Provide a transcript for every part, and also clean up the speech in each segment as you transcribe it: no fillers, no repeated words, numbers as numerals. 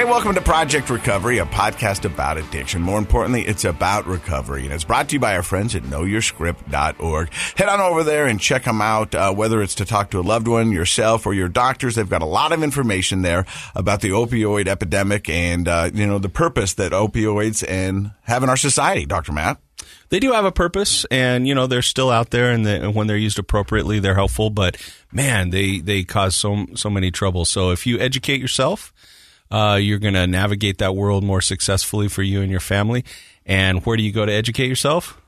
Hey, welcome to Project Recovery, a podcast about addiction. More importantly, it's about recovery. And it's brought to you by our friends at knowyourscript.org. Head on over there and check them out, whether it's to talk to a loved one, yourself, or your doctors. They've got a lot of information there about the opioid epidemic and, the purpose that opioids have in our society, Dr. Matt. They do have a purpose, and, they're still out there, and when they're used appropriately, they're helpful. But, man, they cause so many troubles. So if you educate yourself, you're going to navigate that world more successfully for you and your family. And where do you go to educate yourself?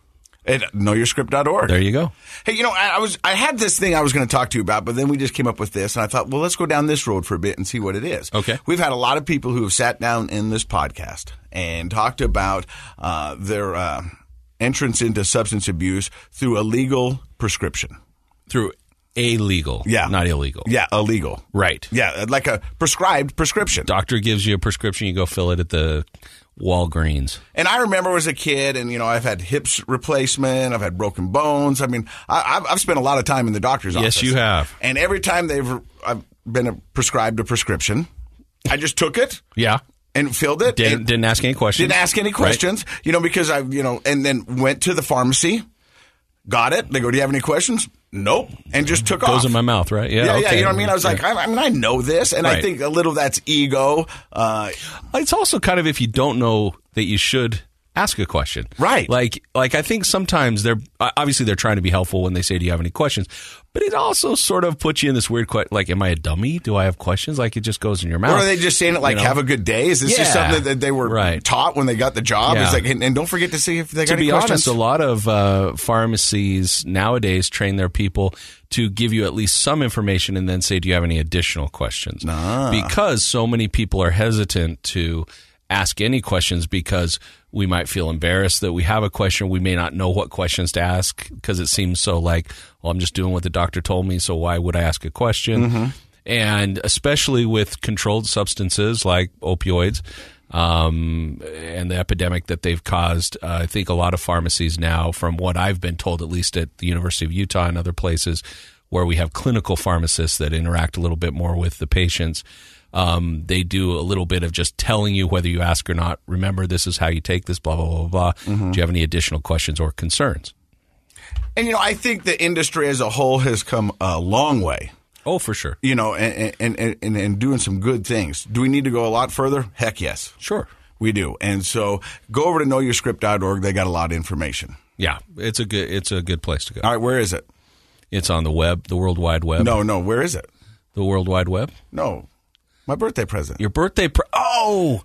At knowyourscript.org. There you go. Hey, I had this thing I was going to talk to you about, but then we just came up with this, and I thought, well, let's go down this road for a bit and see what it is. Okay. We've had a lot of people who have sat down in this podcast and talked about their entrance into substance abuse through a legal prescription. Through illegal. Yeah. Not illegal. Yeah, illegal. Right. Yeah, like a prescribed prescription. Doctor gives you a prescription, you go fill it at the Walgreens. And I remember as a kid, and, I've had hips replacement, I've had broken bones. I mean, I've spent a lot of time in the doctor's office. Yes, you have. And every time I've been prescribed a prescription, I just took it. Yeah. And filled it. Didn't ask any questions. Didn't ask any questions, right. Because and then went to the pharmacy, got it. They go, do you have any questions? Nope. And just took off. Goes in my mouth, right? Yeah, okay. You know what I mean? I was like, I know this. And right. I think a little of that's ego. It's also kind of if you don't know that you should ask a question. Right. Like I think sometimes they're trying to be helpful when they say, do you have any questions? But it also sort of puts you in this weird like, am I a dummy? Do I have questions? Like it just goes in your mouth. Or are they just saying it like, have a good day? Is this just something that they were taught when they got the job? Yeah. It's like, and don't forget to see if they got any questions. questions. To be honest, a lot of pharmacies nowadays train their people to give you at least some information and then say, do you have any additional questions? Because so many people are hesitant to ask any questions because we might feel embarrassed that we have a question. We may not know what questions to ask because it seems so like, well, I'm just doing what the doctor told me, so why would I ask a question? Mm-hmm. And especially with controlled substances like opioids and the epidemic that they've caused, I think a lot of pharmacies now, from what I've been told, at least at the University of Utah and other places where we have clinical pharmacists that interact a little bit more with the patients, they do a little bit of just telling you whether you ask or not. Remember, this is how you take this, blah, blah, blah, blah. Mm-hmm. Do you have any additional questions or concerns? And, I think the industry as a whole has come a long way. Oh, for sure. And doing some good things. Do we need to go a lot further? Heck yes. Sure. We do. And so go over to knowyourscript.org. They got a lot of information. Yeah, it's a good place to go. All right, where is it? It's on the web, the World Wide Web. No, where is it? The World Wide Web? No. My birthday present. Your birthday oh!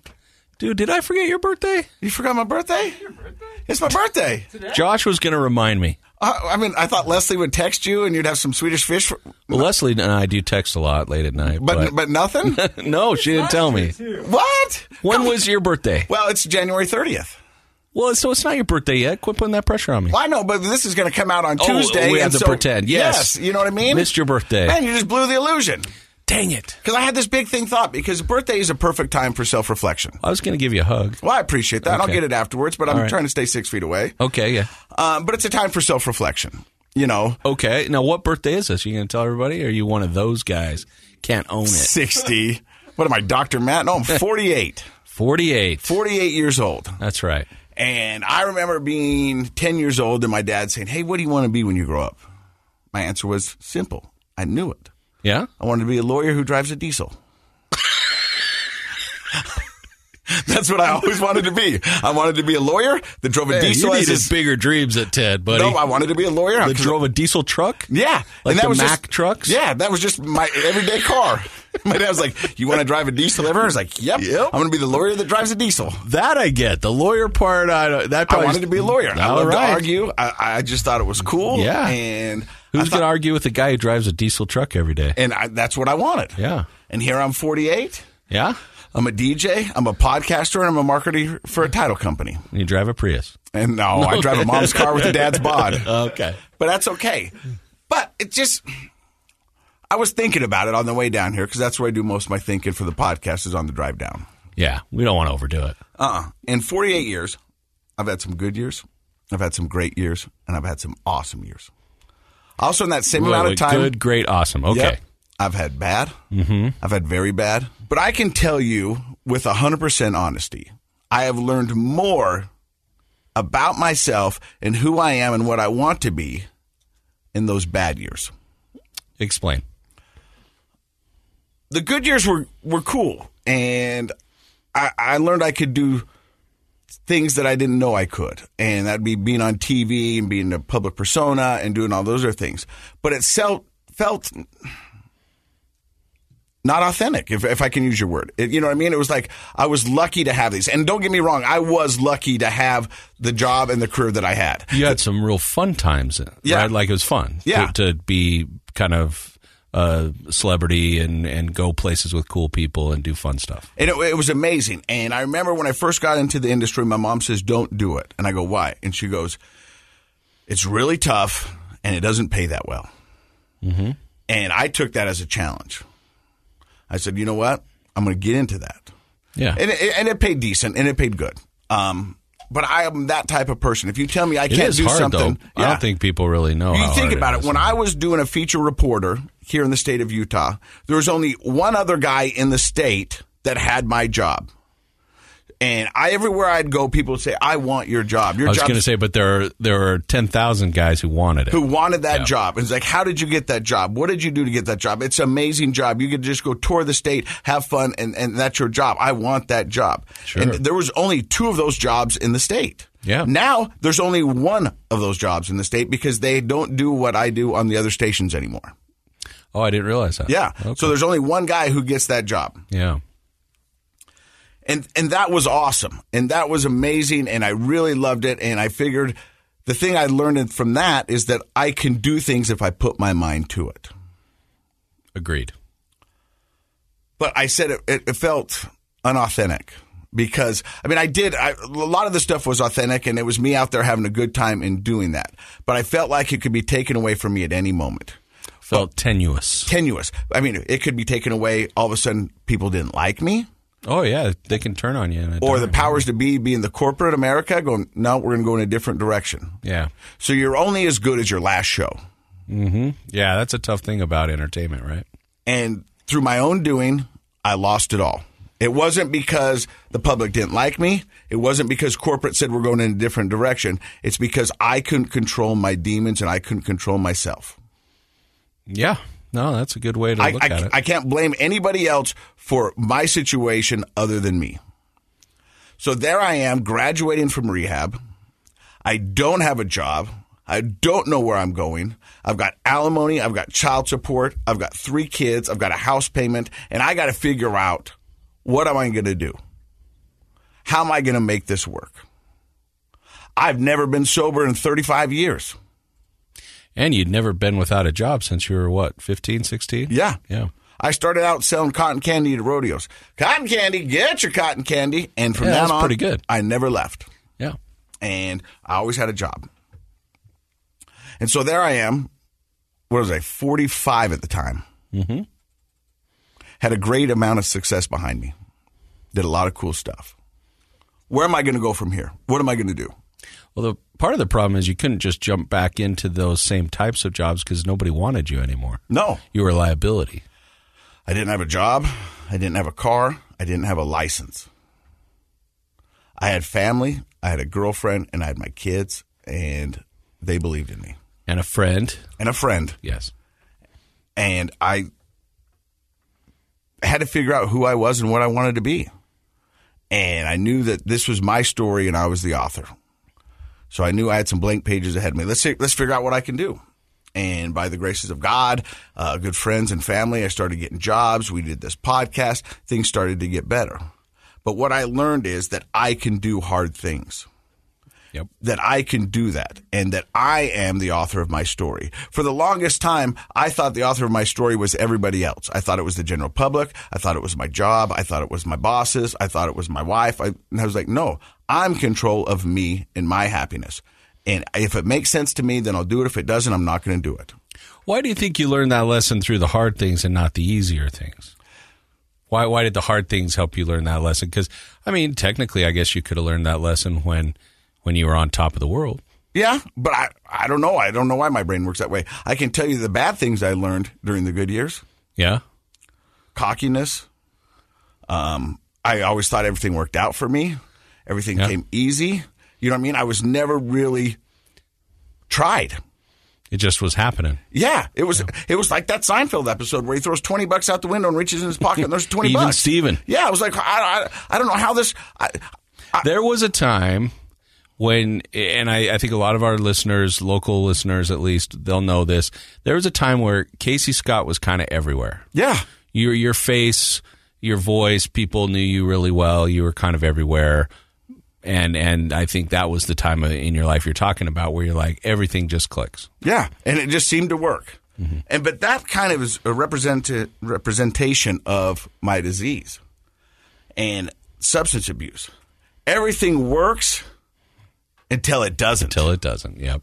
Dude, did I forget your birthday? You forgot my birthday? Your birthday? It's my birthday. Today? Josh was going to remind me. I thought Leslie would text you and you'd have some Swedish fish. Well, Leslie and I do text a lot late at night. But nothing? No, she didn't tell me. What? When was your birthday? Well, it's January 30th. Well, so it's not your birthday yet. Quit putting that pressure on me. Well, I know, but this is going to come out on Tuesday. We have to pretend. Yes. You know what I mean? Missed your birthday. Man, you just blew the illusion. Dang it. Because I had this big thing thought, because birthday is a perfect time for self-reflection. I was going to give you a hug. Well, I appreciate that. Okay. I'll get it afterwards, but I'm trying to stay 6 feet away. Okay, yeah. But it's a time for self-reflection, Okay. Now, what birthday is this? You going to tell everybody, or are you one of those guys? Can't own it. 60. What am I, Dr. Matt? No, I'm 48. 48. 48 years old. That's right. And I remember being 10 years old and my dad saying, hey, what do you want to be when you grow up? My answer was simple. I knew it. Yeah? I wanted to be a lawyer who drives a diesel. That's what I always wanted to be. I wanted to be a lawyer that drove a diesel. You needed bigger dreams at 10, buddy. No, I wanted to be a lawyer. That drove a diesel truck? Yeah. Like and that the was Mack trucks? Yeah, that was just my everyday car. My dad was like, you want to drive a diesel ever? I was like, yep. I'm going to be the lawyer that drives a diesel. That I get. The lawyer part, I wanted to be a lawyer. I love to right. argue. I just thought it was cool. Yeah. And who's going to argue with the guy who drives a diesel truck every day? And that's what I wanted. Yeah. And here I'm 48. Yeah. I'm a DJ, I'm a podcaster, and I'm a marketer for a title company. You drive a Prius? And no, I drive a mom's car with a dad's bod. Okay. But that's okay. But it just, I was thinking about it on the way down here, because that's where I do most of my thinking for the podcast is on the drive down. Yeah, we don't want to overdo it. In 48 years, I've had some good years, I've had some great years, and I've had some awesome years. Also in that same amount of time. Good, great, awesome. Okay. Yep, I've had bad. I've had very bad. But I can tell you with 100% honesty, I have learned more about myself and who I am and what I want to be in those bad years. Explain. The good years were cool, and I learned I could do things that I didn't know I could, and that'd be being on TV and being a public persona and doing all those other things. But it felt not authentic, if I can use your word. You know what I mean? It was like I was lucky to have these. And don't get me wrong, I was lucky to have the job and the career that I had. You had some real fun times, right? Like it was fun to be kind of a celebrity and go places with cool people and do fun stuff. And it was amazing. And I remember when I first got into the industry, my mom says, don't do it. And I go, why? And she goes, it's really tough and it doesn't pay that well. Mm-hmm. And I took that as a challenge. I said, you know what? I'm going to get into that. Yeah. And it paid decent and it paid good. But I am that type of person. If you tell me I can't do something. Though. I don't think people really know how hard it is. You think about it. When I was doing a feature reporter here in the state of Utah, there was only one other guy in the state that had my job. And everywhere I'd go, people would say, I want your job. I was going to say, but there are 10,000 guys who wanted it. Who wanted that job. And it's like, how did you get that job? What did you do to get that job? It's an amazing job. You could just go tour the state, have fun, and that's your job. I want that job. Sure. And there was only 2 of those jobs in the state. Yeah. Now, there's only 1 of those jobs in the state because they don't do what I do on the other stations anymore. Oh, I didn't realize that. Yeah. Okay. So there's only 1 guy who gets that job. Yeah. And that was awesome. And that was amazing. And I really loved it. And I figured the thing I learned from that is that I can do things if I put my mind to it. Agreed. But I said it felt unauthentic because, I mean, a lot of the stuff was authentic and it was me out there having a good time in doing that. But I felt like it could be taken away from me at any moment. Felt tenuous. Tenuous. I mean, it could be taken away. All of a sudden, people didn't like me. Oh, yeah. They can turn on you. Or the powers to be in the corporate America going, no, we're going to go in a different direction. Yeah. So you're only as good as your last show. Mm-hmm. Yeah, that's a tough thing about entertainment, right? And through my own doing, I lost it all. It wasn't because the public didn't like me. It wasn't because corporate said we're going in a different direction. It's because I couldn't control my demons and I couldn't control myself. Yeah. No, that's a good way to look at it. I can't blame anybody else for my situation other than me. So there I am, graduating from rehab. I don't have a job. I don't know where I'm going. I've got alimony. I've got child support. I've got 3 kids. I've got a house payment. And I got to figure out, what am I going to do? How am I going to make this work? I've never been sober in 35 years. And you'd never been without a job since you were, what, 15, 16? Yeah. Yeah. I started out selling cotton candy at rodeos. Cotton candy, get your cotton candy. And from then on, pretty good. I never left. Yeah. And I always had a job. And so there I am. What was I, 45 at the time. Mm-hmm. Had a great amount of success behind me. Did a lot of cool stuff. Where am I going to go from here? What am I going to do? Well, part of the problem is you couldn't just jump back into those same types of jobs because nobody wanted you anymore. No. You were a liability. I didn't have a job. I didn't have a car. I didn't have a license. I had family. I had a girlfriend, and I had my kids, and they believed in me. And a friend. And a friend. Yes. And I had to figure out who I was and what I wanted to be. And I knew that this was my story, and I was the author. So I knew I had some blank pages ahead of me. Let's figure out what I can do. And by the graces of God, good friends and family, I started getting jobs. We did this podcast. Things started to get better. But what I learned is that I can do hard things. Yep. That I can do that, and that I am the author of my story. For the longest time, I thought the author of my story was everybody else. I thought it was the general public. I thought it was my job. I thought it was my bosses. I thought it was my wife. And I was like, no, I'm in control of me and my happiness. And if it makes sense to me, then I'll do it. If it doesn't, I'm not going to do it. Why do you think you learned that lesson through the hard things and not the easier things? Why did the hard things help you learn that lesson? Because, I mean, technically, I guess you could have learned that lesson when you were on top of the world. Yeah, but I don't know. I don't know why my brain works that way. I can tell you the bad things I learned during the good years. Yeah. Cockiness. I always thought everything worked out for me. Everything came easy. You know what I mean? I was never really tried. It just was happening. Yeah, it was like that Seinfeld episode where he throws $20 out the window and reaches in his pocket and there's $20. Even Steven. Yeah, I was like, I don't know how this. There was a time when, and I think a lot of our listeners, local listeners at least, they'll know this. There was a time where Casey Scott was kind of everywhere. Yeah, your face, your voice, people knew you really well. You were kind of everywhere. And I think that was the time in your life you're talking about where you're like, everything just clicks. Yeah, and it just seemed to work. Mm-hmm. But that kind of is a representation of my disease and substance abuse. Everything works until it doesn't. Until it doesn't, yep.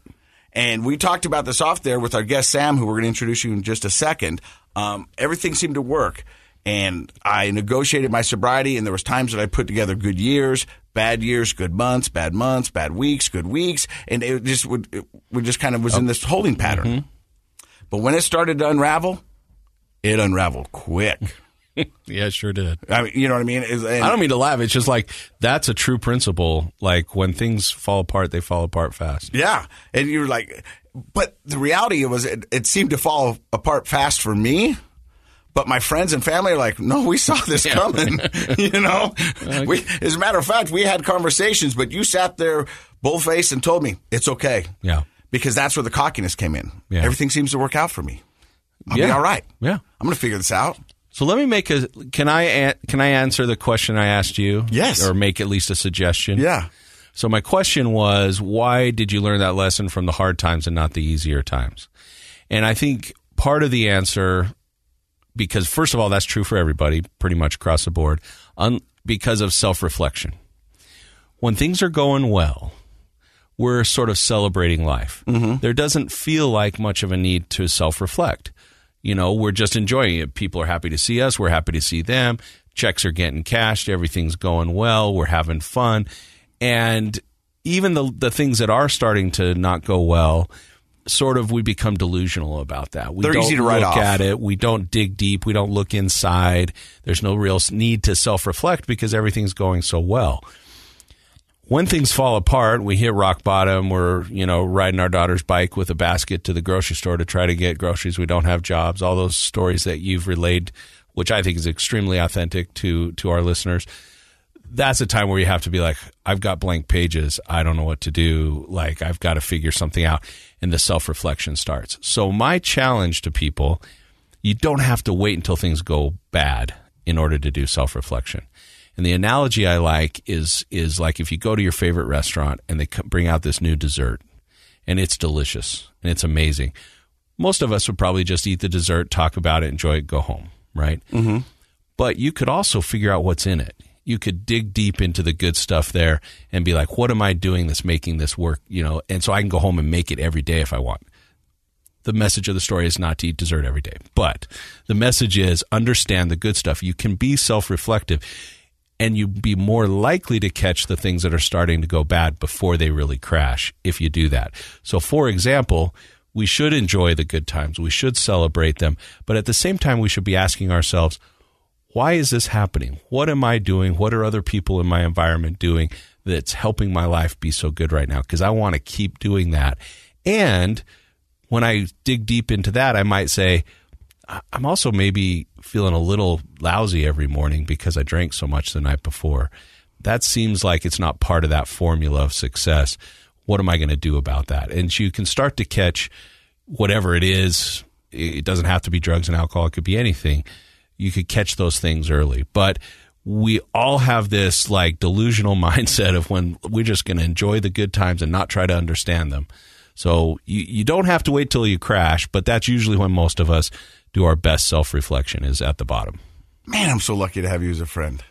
And we talked about this off there with our guest, Sam, who we're going to introduce you in just a second. Everything seemed to work. And I negotiated my sobriety, and there was times that I put together good years, bad months, bad weeks, good weeks, and it just we just kind of was in this holding pattern. Mm-hmm. But when it started to unravel, it unraveled quick. Yeah, it sure did. I mean, you know what I mean? I don't mean to laugh. It's just like that's a true principle. Like when things fall apart, they fall apart fast. Yeah, and you're like, but the reality was it seemed to fall apart fast for me. But my friends and family are like, no, we saw this coming, you know. As a matter of fact, we had conversations, but you sat there bull-faced and told me, it's okay. Yeah. Because that's where the cockiness came in. Yeah. Everything seems to work out for me. I'll be all right. Yeah. I'm going to figure this out. So let me can I answer the question I asked you? Yes. Or make at least a suggestion? Yeah. So my question was, why did you learn that lesson from the hard times and not the easier times? And I think part of the answer, because first of all, that's true for everybody, pretty much across the board, because of self-reflection. When things are going well, we're sort of celebrating life. Mm-hmm. There doesn't feel like much of a need to self-reflect. You know, we're just enjoying it. People are happy to see us. We're happy to see them. Checks are getting cashed. Everything's going well. We're having fun. And even the things that are starting to not go well, sort of we become delusional about that. They're easy to write off. We don't look at it. We don't dig deep. We don't look inside. There's no real need to self-reflect because everything's going so well. When things fall apart, we hit rock bottom. We're, riding our daughter's bike with a basket to the grocery store to try to get groceries. We don't have jobs. All those stories that you've relayed, which I think is extremely authentic to our listeners. That's a time where you have to be like, I've got blank pages. I don't know what to do. Like, I've got to figure something out. And the self-reflection starts. So my challenge to people, you don't have to wait until things go bad in order to do self-reflection. And the analogy I like is like if you go to your favorite restaurant and they bring out this new dessert and it's delicious and it's amazing. Most of us would probably just eat the dessert, talk about it, enjoy it, go home, right? Mm-hmm. But you could also figure out what's in it. You could dig deep into the good stuff there and be like, what am I doing that's making this work? And so I can go home and make it every day if I want. The message of the story is not to eat dessert every day. But the message is understand the good stuff. You can be self-reflective and you'd be more likely to catch the things that are starting to go bad before they really crash if you do that. So, for example, we should enjoy the good times. We should celebrate them. But at the same time, we should be asking ourselves, why is this happening? What am I doing? What are other people in my environment doing that's helping my life be so good right now? Because I want to keep doing that. And when I dig deep into that, I might say, I'm also maybe feeling a little lousy every morning because I drank so much the night before. That seems like it's not part of that formula of success. What am I going to do about that? And you can start to catch whatever it is. It doesn't have to be drugs and alcohol. It could be anything. You could catch those things early. But we all have this like delusional mindset of when we're just going to enjoy the good times and not try to understand them. So you don't have to wait till you crash, but that's usually when most of us do our best self-reflection is at the bottom. Man, I'm so lucky to have you as a friend.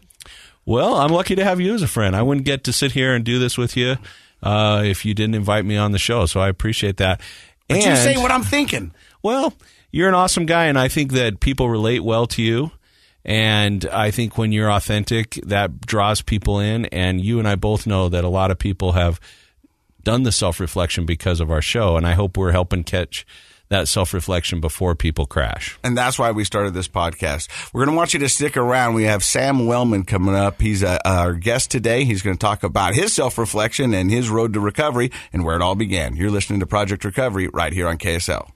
Well, I'm lucky to have you as a friend. I wouldn't get to sit here and do this with you if you didn't invite me on the show, so I appreciate that. But you say what I'm thinking. Well, you're an awesome guy, and I think that people relate well to you. And I think when you're authentic, that draws people in. And you and I both know that a lot of people have done the self-reflection because of our show. And I hope we're helping catch that self-reflection before people crash. And that's why we started this podcast. We're going to want you to stick around. We have Sam Wellman coming up. He's our guest today. He's going to talk about his self-reflection and his road to recovery and where it all began. You're listening to Project Recovery right here on KSL.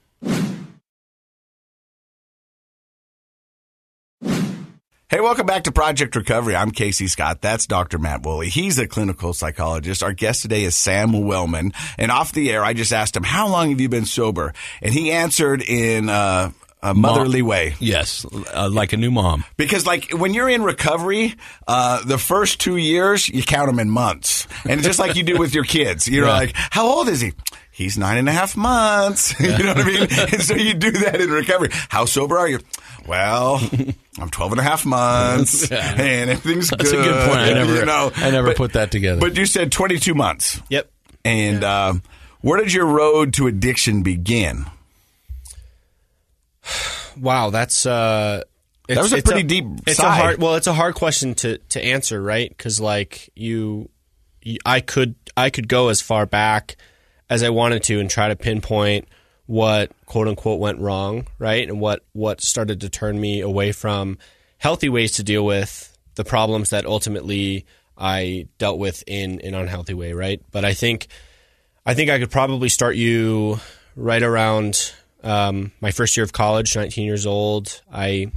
Hey, welcome back to Project Recovery. I'm Casey Scott. That's Dr. Matt Woolley. He's a clinical psychologist. Our guest today is Sam Wellman. And off the air, I just asked him, how long have you been sober? And he answered in a motherly way. Yes, like a new mom. Because like when you're in recovery, the first 2 years, you count them in months. And it's just like you do with your kids. You're like, how old is he? He's 9.5 months. You know what I mean? And so you do that in recovery. How sober are you? Well, I'm 12.5 months, and everything's good. That's a good point. I never put that together. But you said 22 months. Yep. And where did your road to addiction begin? Wow, that's that was a pretty deep side. It's a hard question to answer, right? Because like I could go as far back as I wanted to and try to pinpoint what quote unquote went wrong, right? And what started to turn me away from healthy ways to deal with the problems that ultimately I dealt with in an unhealthy way, right? But I think I could probably start you right around my first year of college, 19 years old. I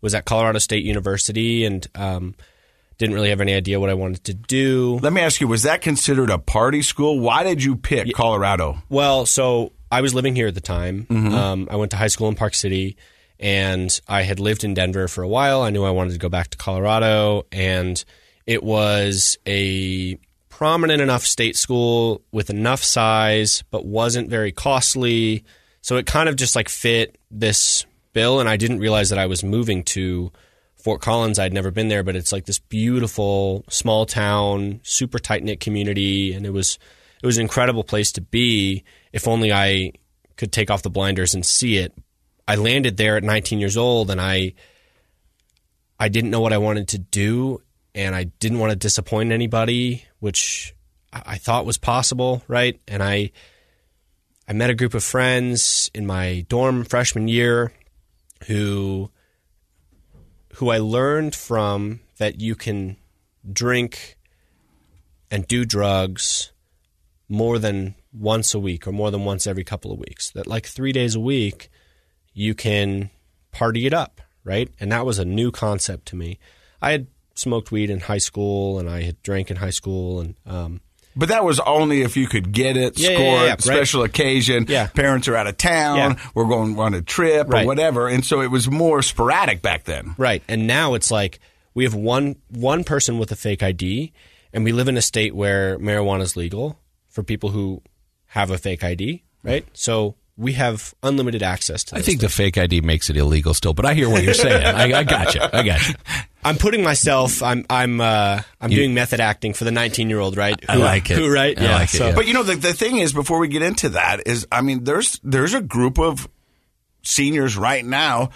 was at Colorado State University and didn't really have any idea what I wanted to do. Let me ask you, was that considered a party school? Why did you pick Colorado? Well, so I was living here at the time. Mm-hmm. I went to high school in Park City, and I had lived in Denver for a while. I knew I wanted to go back to Colorado, and it was a prominent enough state school with enough size, but wasn't very costly. So it kind of just like fit this bill, and I didn't realize that I was moving to Fort Collins. I'd never been there, but it's like this beautiful small town, super tight-knit community, and it was an incredible place to be if only I could take off the blinders and see it. I landed there at 19 years old, and I didn't know what I wanted to do, and I didn't want to disappoint anybody, which I thought was possible, right? And I met a group of friends in my dorm freshman year who I learned from that you can drink and do drugs more than once a week or more than once every couple of weeks. That like 3 days a week, you can party it up, right? And that was a new concept to me. I had smoked weed in hye school and I had drank in high school. And But that was only if you could get it, score it, special occasion, parents are out of town, we're going on a trip or whatever. And so it was more sporadic back then. Right. And now it's like we have one person with a fake ID, and we live in a state where marijuana is legal for people who have a fake ID, right? So we have unlimited access to this. I think the fake ID makes it illegal still, but I hear what you're saying. I got you. I'm putting myself. I'm doing method acting for the 19-year-old, right? I like it. Right? I like it. But you know, the thing is, before we get into that, is I mean, there's a group of seniors right now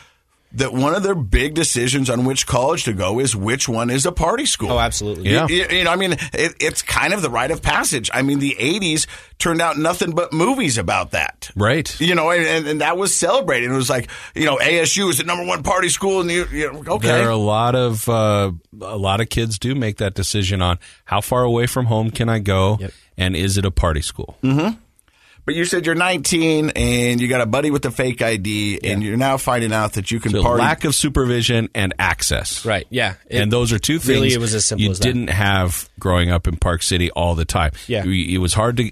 that one of their big decisions on which college to go is which one is a party school. Oh, absolutely. Yeah. You know, I mean, it's kind of the rite of passage. I mean, the 80s turned out nothing but movies about that. Right. You know, and that was celebrated. It was like, you know, ASU is the number one party school. And okay. There are a lot of kids do make that decision on how far away from home can I go, and is it a party school? Mm-hmm. But you said you're 19 and you got a buddy with a fake ID, and you're now finding out that you can party. Lack of supervision and access. Right, yeah. And those are two things really, it was as simple you as that. didn't have growing up in Park City all the time. Yeah. It was hard to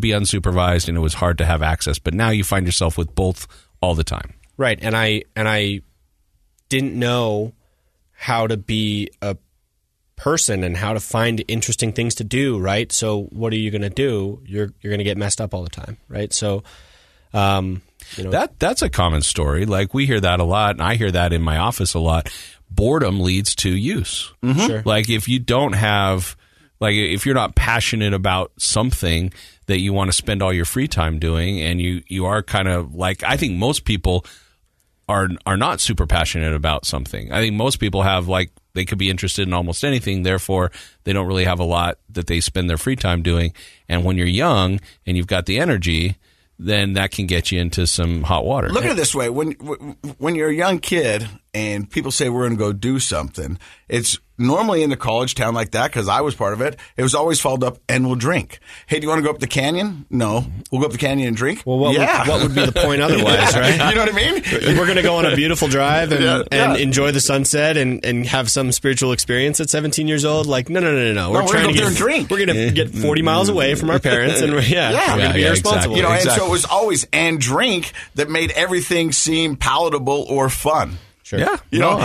be unsupervised, and it was hard to have access. But now you find yourself with both all the time. Right, and I didn't know how to be a person and how to find interesting things to do, right? So what are you going to do? You're going to get messed up all the time, right? So you know, that's a common story. Like we hear that a lot, and I hear that in my office a lot. Boredom leads to use. Mm-hmm. Sure. Like if you don't have, like if you're not passionate about something that you want to spend all your free time doing, and you are kind of like, I think most people are not super passionate about something. I think most people have like, they could be interested in almost anything. Therefore, they don't really have a lot that they spend their free time doing. And when you're young and you've got the energy, then that can get you into some hot water. Look at it this way. When you're a young kid and people say we're going to go do something, it's normally in a college town like that, because I was part of it, it was always followed up, and we'll drink. Hey, do you want to go up the canyon? No. We'll go up the canyon and drink? Well, what would be the point otherwise, right? You know what I mean? We're going to go on a beautiful drive and enjoy the sunset and have some spiritual experience at 17 years old? Like, no. We're trying to go drink. We're going to get 40 miles away from our parents, and we're going to be irresponsible. Exactly. And so it was always and drink that made everything seem palatable or fun. Sure. Yeah.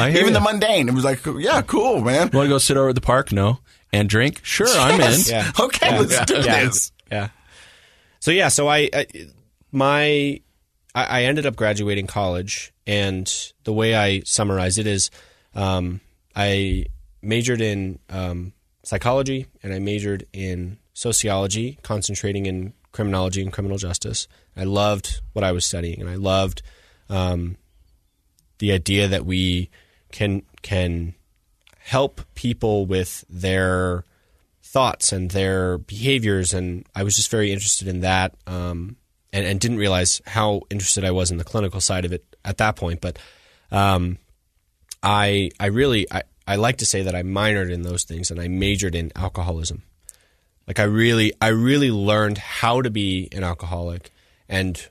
Even the mundane. It was like, yeah, cool, man. Want to go sit over at the park? No. And drink? Sure, I'm in. Yeah. Okay, let's do this. Yeah. So I ended up graduating college, and the way I summarize it is I majored in psychology, and I majored in sociology, concentrating in criminology and criminal justice. I loved what I was studying, and I loved the idea that we can help people with their thoughts and their behaviors, and I was just very interested in that, and didn't realize how interested I was in the clinical side of it at that point. But I like to say that I minored in those things, and I majored in alcoholism. Like I really learned how to be an alcoholic, and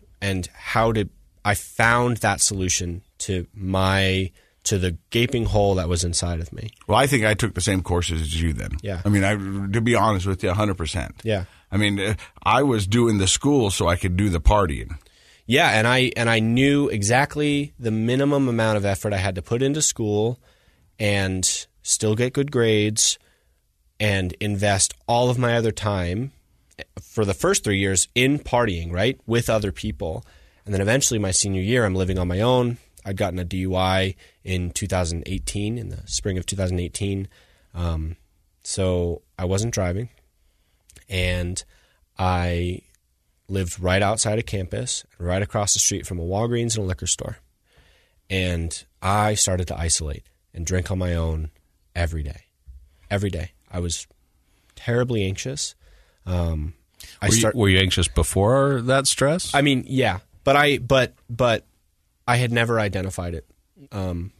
how to. I found that solution to the gaping hole that was inside of me. Well, I think I took the same courses as you then. Yeah. I mean, to be honest with you, 100%. Yeah. I mean, I was doing the school so I could do the partying. Yeah, and I knew exactly the minimum amount of effort I had to put into school and still get good grades and invest all of my other time for the first 3 years in partying, right, with other people. And then eventually my senior year, I'm living on my own. I'd gotten a DUI in 2018, in the spring of 2018. So I wasn't driving. And I lived right outside of campus, right across the street from a Walgreens and a liquor store. And I started to isolate and drink on my own every day. Every day. I was terribly anxious. Were you anxious before that stress? I mean, yeah. But I had never identified it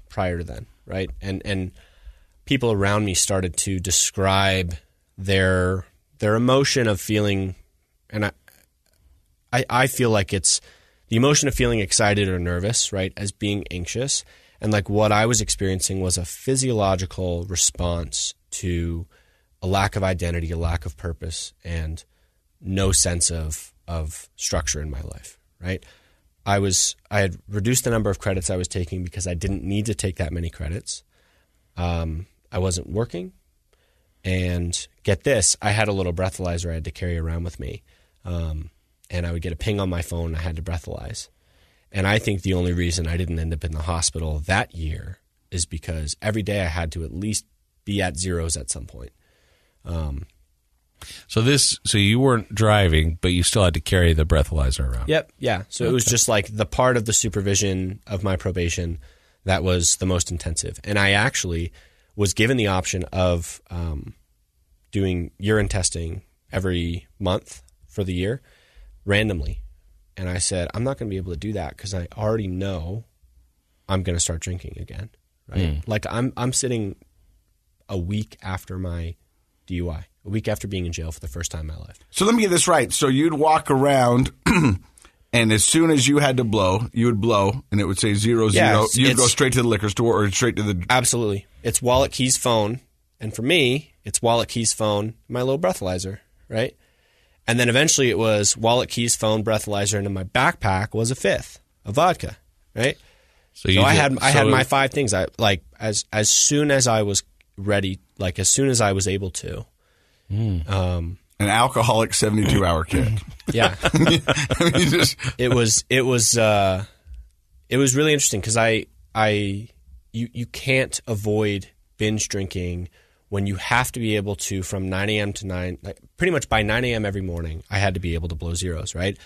prior to then, right? And people around me started to describe their emotion of feeling, and I feel like it's the emotion of feeling excited or nervous, right, as being anxious. And like what I was experiencing was a physiological response to a lack of identity, a lack of purpose, and no sense of structure in my life, right? I had reduced the number of credits I was taking because I didn't need to take that many credits. I wasn't working. And get this, I had a little breathalyzer I had to carry around with me. And I would get a ping on my phone, I had to breathalyze. And I think the only reason I didn't end up in the hospital that year is because every day I had to at least be at zeros at some point. So you weren't driving, but you still had to carry the breathalyzer around. Yep, yeah. So It was just like the part of the supervision of my probation that was the most intensive. And I actually was given the option of doing urine testing every month for the year randomly. And I said, I'm not going to be able to do that because I already know I'm going to start drinking again, right? Like I'm sitting a week after my DUI. A week after being in jail for the first time in my life. So let me get this right. So you'd walk around, and as soon as you had to blow, you would blow, and it would say 0, 0. You'd go straight to the liquor store or straight to the... Absolutely. It's wallet, keys, phone. And for me, it's wallet, keys, phone, my little breathalyzer, right? And then eventually it was wallet, keys, phone, breathalyzer, and in my backpack was a fifth of vodka, right? So I had my 5 things. I like as soon as I was ready, like as soon as I was able to. An alcoholic 72-hour kid. Yeah. I mean, it was really interesting because you can't avoid binge drinking when you have to be able to from 9 a.m. to 9, like pretty much by 9 a.m. every morning, I had to be able to blow zeros, right?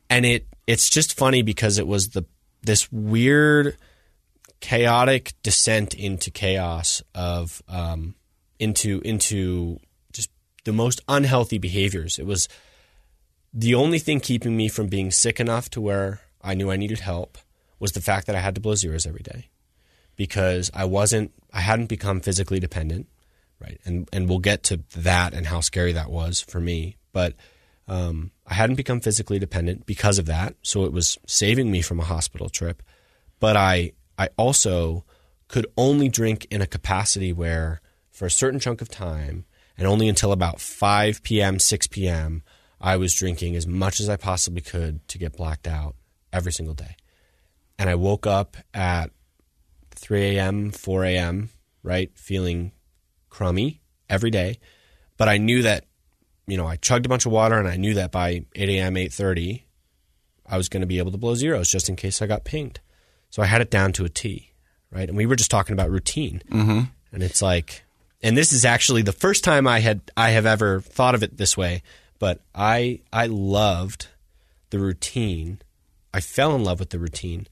And it's just funny because it was this weird chaotic descent into chaos of into just the most unhealthy behaviors. It was the only thing keeping me from being sick enough to where I knew I needed help was the fact that I had to blow zeros every day, because I hadn't become physically dependent, right? And we'll get to that and how scary that was for me. But I hadn't become physically dependent because of that, so it was saving me from a hospital trip. But I also could only drink in a capacity where, for a certain chunk of time, and only until about 5 p.m., 6 p.m., I was drinking as much as I possibly could to get blacked out every single day. And I woke up at 3 a.m., 4 a.m., right, feeling crummy every day. But I knew that, I chugged a bunch of water, and I knew that by 8 a.m., 8:30, I was going to be able to blow zeros just in case I got pinged. So I had it down to a T, right? And we were just talking about routine. Mm-hmm. And it's like, and this is actually the first time I have ever thought of it this way, but I loved the routine. I fell in love with the routine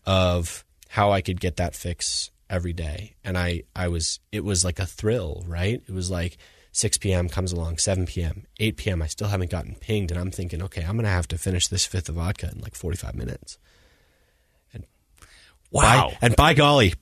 of how I could get that fix every day. And it was like a thrill, right? It was like 6 p.m. comes along, 7 p.m., 8 p.m. I still haven't gotten pinged. And I'm thinking, okay, I'm going to have to finish this fifth of vodka in like 45 minutes. And wow. By golly,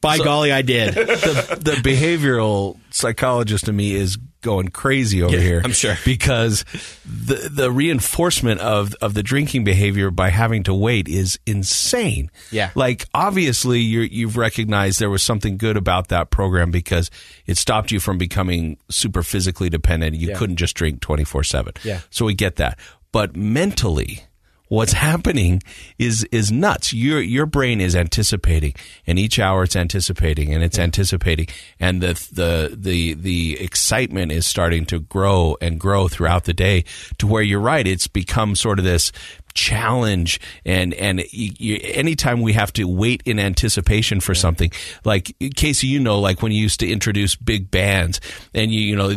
I did. The behavioral psychologist in me is going crazy over here. I'm sure. Because the reinforcement of the drinking behavior by having to wait is insane. Yeah. Like, obviously, you've recognized there was something good about that program because it stopped you from becoming super physically dependent. You couldn't just drink 24/7. Yeah. So we get that. But mentally, what's happening is nuts. Your brain is anticipating, and each hour it's anticipating, and it's anticipating, and the excitement is starting to grow and grow throughout the day to where you're right. It's become sort of this challenge, and anytime we have to wait in anticipation for something, like Casey, like when you used to introduce big bands, and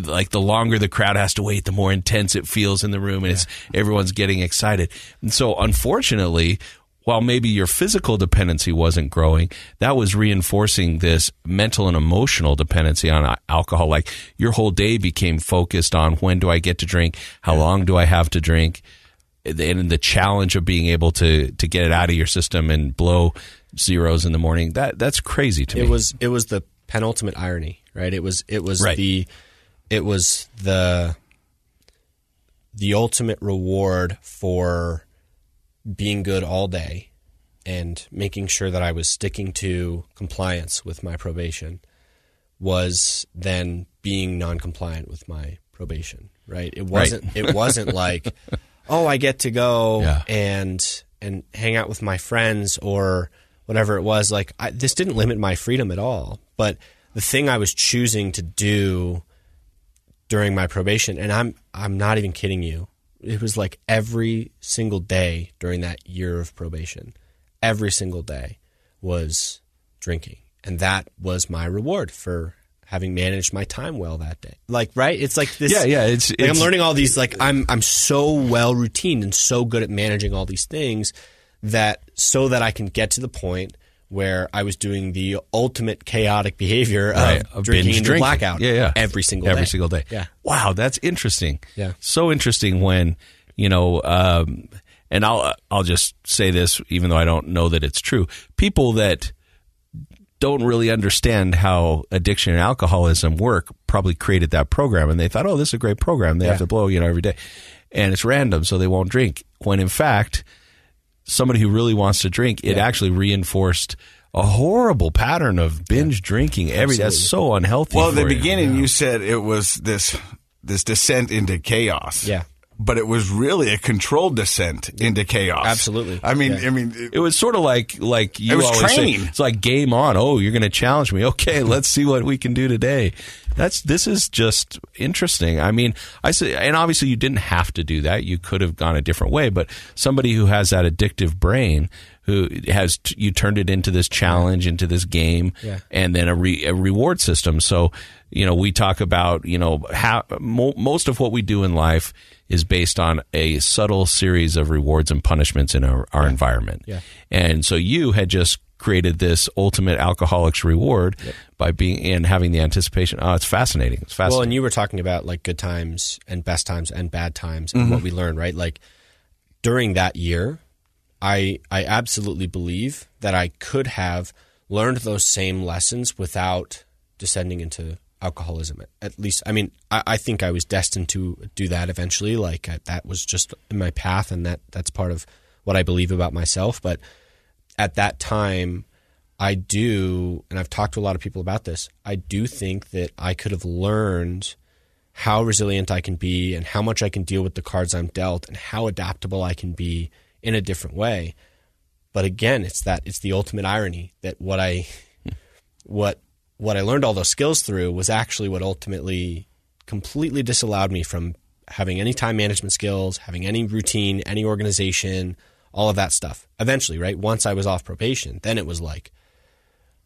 like the longer the crowd has to wait, the more intense it feels in the room, and everyone's getting excited. And so unfortunately, while maybe your physical dependency wasn't growing, that was reinforcing this mental and emotional dependency on alcohol. Like, your whole day became focused on, when do I get to drink? How long do I have to drink? And the challenge of being able to get it out of your system and blow zeros in the morning, that's crazy to me. It was the penultimate irony, right? It was right. the ultimate reward for being good all day and making sure that I was sticking to compliance with my probation, was then being non-compliant with my probation, right? It wasn't like, oh, I get to go and hang out with my friends or whatever it was. Like, this didn't limit my freedom at all. But the thing I was choosing to do during my probation, and I'm not even kidding you, it was like every single day during that year of probation, every single day was drinking. And that was my reward for having managed my time well that day. Like, right? It's like this. Yeah. It's I'm learning all these, like, I'm so well routined and so good at managing all these things so that I can get to the point where I was doing the ultimate chaotic behavior of drinking into blackout every single day. Yeah. Wow, that's interesting. Yeah. So interesting when, and I'll just say this, even though I don't know that it's true. People that don't really understand how addiction and alcoholism work probably created that program, and they thought, oh, this is a great program. They have to blow, every day. And it's random, so they won't drink. When in fact, somebody who really wants to drink, it actually reinforced a horrible pattern of binge drinking. That's so unhealthy. Well, at the beginning, you said it was this descent into chaos. Yeah. But it was really a controlled descent into chaos. Absolutely. I mean, it was sort of like you always training. say. It's like game on. Oh, you're going to challenge me. Okay, let's see what we can do today. This is just interesting. I mean, I say, and obviously you didn't have to do that. You could have gone a different way. But somebody who has that addictive brain, who has you turned it into this challenge, into this game, and then a reward system. So we talk about how most of what we do in life is based on a subtle series of rewards and punishments in our environment. Yeah. And so you had just created this ultimate alcoholic's reward by being and having the anticipation. Oh, it's fascinating. Well, and you were talking about like good times and best times and bad times and what we learned, right? Like during that year, I absolutely believe that I could have learned those same lessons without descending into alcoholism. At least, I mean, I think I was destined to do that eventually. Like that was just in my path, and that's part of what I believe about myself. But at that time, I do, and I've talked to a lot of people about this, I do think that I could have learned how resilient I can be and how much I can deal with the cards I'm dealt and how adaptable I can be in a different way. But again, it's the ultimate irony that what I learned all those skills through was actually what ultimately completely disallowed me from having any time management skills, having any routine, any organization, all of that stuff. Eventually, right? Once I was off probation, then it was like,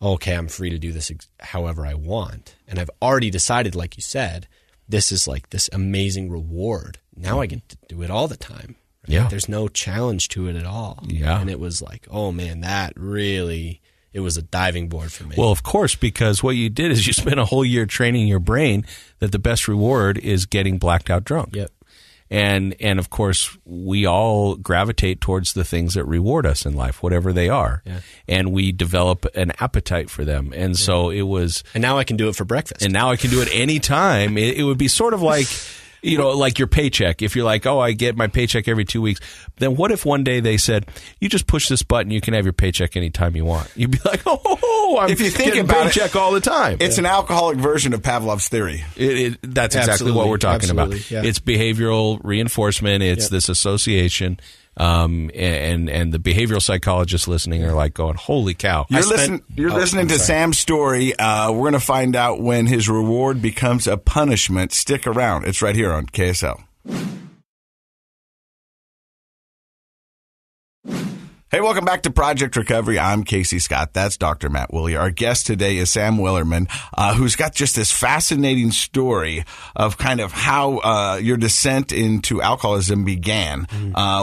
okay, I'm free to do this however I want. And I've already decided, like you said, this is like this amazing reward. Now I get to do it all the time. Right? Yeah. There's no challenge to it at all. Yeah. And it was like, oh man, it was a diving board for me. Well, of course, because what you did is you spent a whole year training your brain that the best reward is getting blacked out drunk. Yep. And of course, we all gravitate towards the things that reward us in life, whatever they are. Yeah. And we develop an appetite for them. And so it was... And now I can do it for breakfast. And now I can do it anytime. It would be sort of like... You know, like your paycheck. If you're like, oh, I get my paycheck every 2 weeks, then what if one day they said, you just push this button, you can have your paycheck anytime you want? You'd be like, oh, I'm if you think getting about paycheck all the time. It's an alcoholic version of Pavlov's theory. That's exactly what we're talking about. Yeah. It's behavioral reinforcement. It's this association. And the behavioral psychologists listening are like going, holy cow. You're listening to Sam's story. We're going to find out when his reward becomes a punishment. Stick around. It's right here on KSL. Hey, welcome back to Project Recovery. I'm Casey Scott. That's Dr. Matt Woolley. Our guest today is Sam Wellman, who's got just this fascinating story of kind of how your descent into alcoholism began.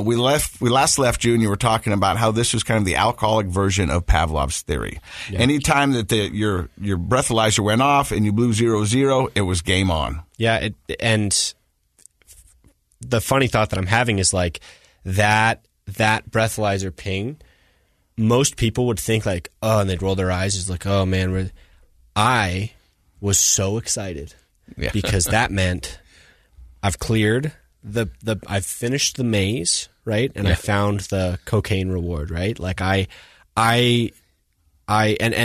We last left you, and you were talking about how this was kind of the alcoholic version of Pavlov's theory. Yeah. Anytime that your breathalyzer went off and you blew 0-0, it was game on. Yeah, and the funny thought that I'm having is like that breathalyzer ping, most people would think like, oh, and they'd roll their eyes. It's like, oh man, I was so excited because that meant I've cleared I've finished the maze, right? And I found the cocaine reward, right? Like and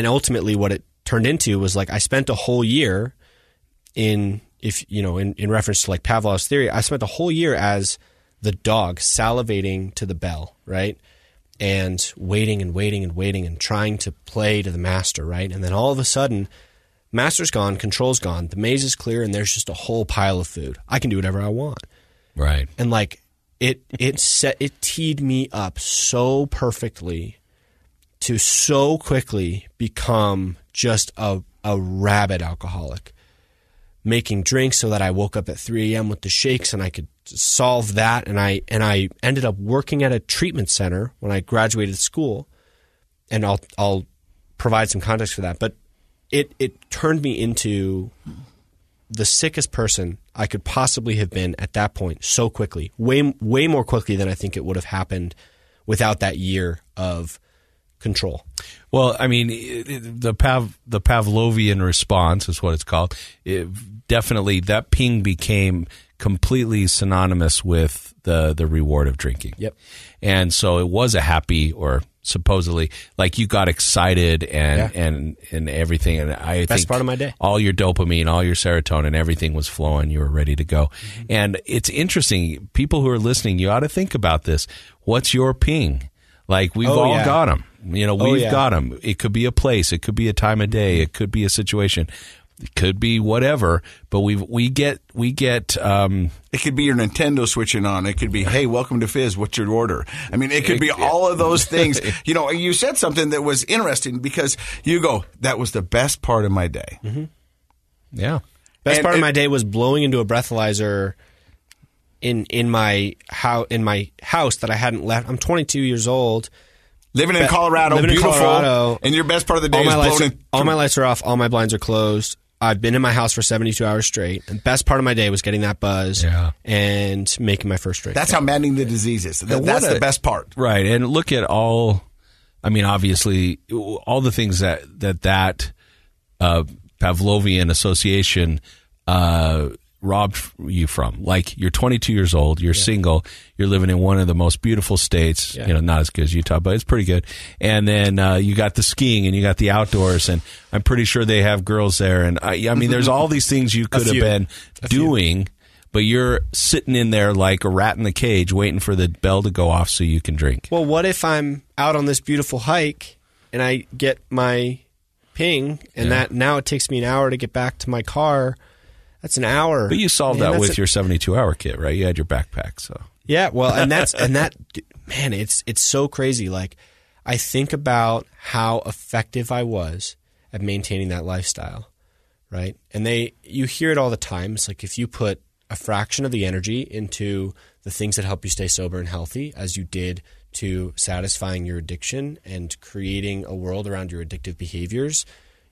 ultimately what it turned into was like, I spent a whole year in reference to like Pavlov's theory, I spent a whole year as the dog salivating to the bell, right? And waiting and waiting and waiting and trying to play to the master, right? And then all of a sudden, master's gone, control's gone, the maze is clear, and there's just a whole pile of food. I can do whatever I want. Right. And like it teed me up so perfectly to so quickly become just a rabid alcoholic, making drinks so that I woke up at 3 a.m. with the shakes and I could solve that. And I ended up working at a treatment center when I graduated school, and I'll provide some context for that. But it turned me into the sickest person I could possibly have been at that point so quickly, way more quickly than I think it would have happened without that year of control. Well, I mean, the Pavlovian response is what it's called. Definitely, that ping became completely synonymous with the reward of drinking. Yep. And so it was a happy, or supposedly, like you got excited and everything. And I Best think part of my day. all your dopamine, all your serotonin, everything was flowing. You were ready to go. Mm-hmm. And it's interesting. People who are listening, you ought to think about this. What's your ping? Like we've all got them. You know, we've got them. It could be a place. It could be a time of day. It could be a situation. It could be whatever. But we get. It could be your Nintendo switching on. It could be, hey, welcome to Fizz. What's your order? I mean, it could be all of those things. You know, you said something that was interesting because you go, that was the best part of my day. Mm-hmm. Yeah. Best part of my day was blowing into a breathalyzer in my house that I hadn't left. I'm 22 years old. Living in Colorado, beautiful. And your best part of the day is blowing in. All my lights are off. All my blinds are closed. I've been in my house for 72 hours straight. And the best part of my day was getting that buzz and making my first drink. That's how maddening the disease is. That's the best part. Right. And look at obviously, all the things that Pavlovian association robbed you from. Like, you're 22 years old, you're single, you're living in one of the most beautiful states, not as good as Utah, but it's pretty good. And then you got the skiing and you got the outdoors, and I'm pretty sure they have girls there. And I mean, there's all these things you could have been doing, but you're sitting in there like a rat in the cage waiting for the bell to go off so you can drink. Well, what if I'm out on this beautiful hike and I get my ping, and that now it takes me an hour to get back to my car? That's an hour. But you solved that with your 72-hour kit, right? You had your backpack, so. Yeah, well, and that, man, it's so crazy. Like, I think about how effective I was at maintaining that lifestyle, right? And you hear it all the time. It's like, if you put a fraction of the energy into the things that help you stay sober and healthy, as you did to satisfying your addiction and creating a world around your addictive behaviors,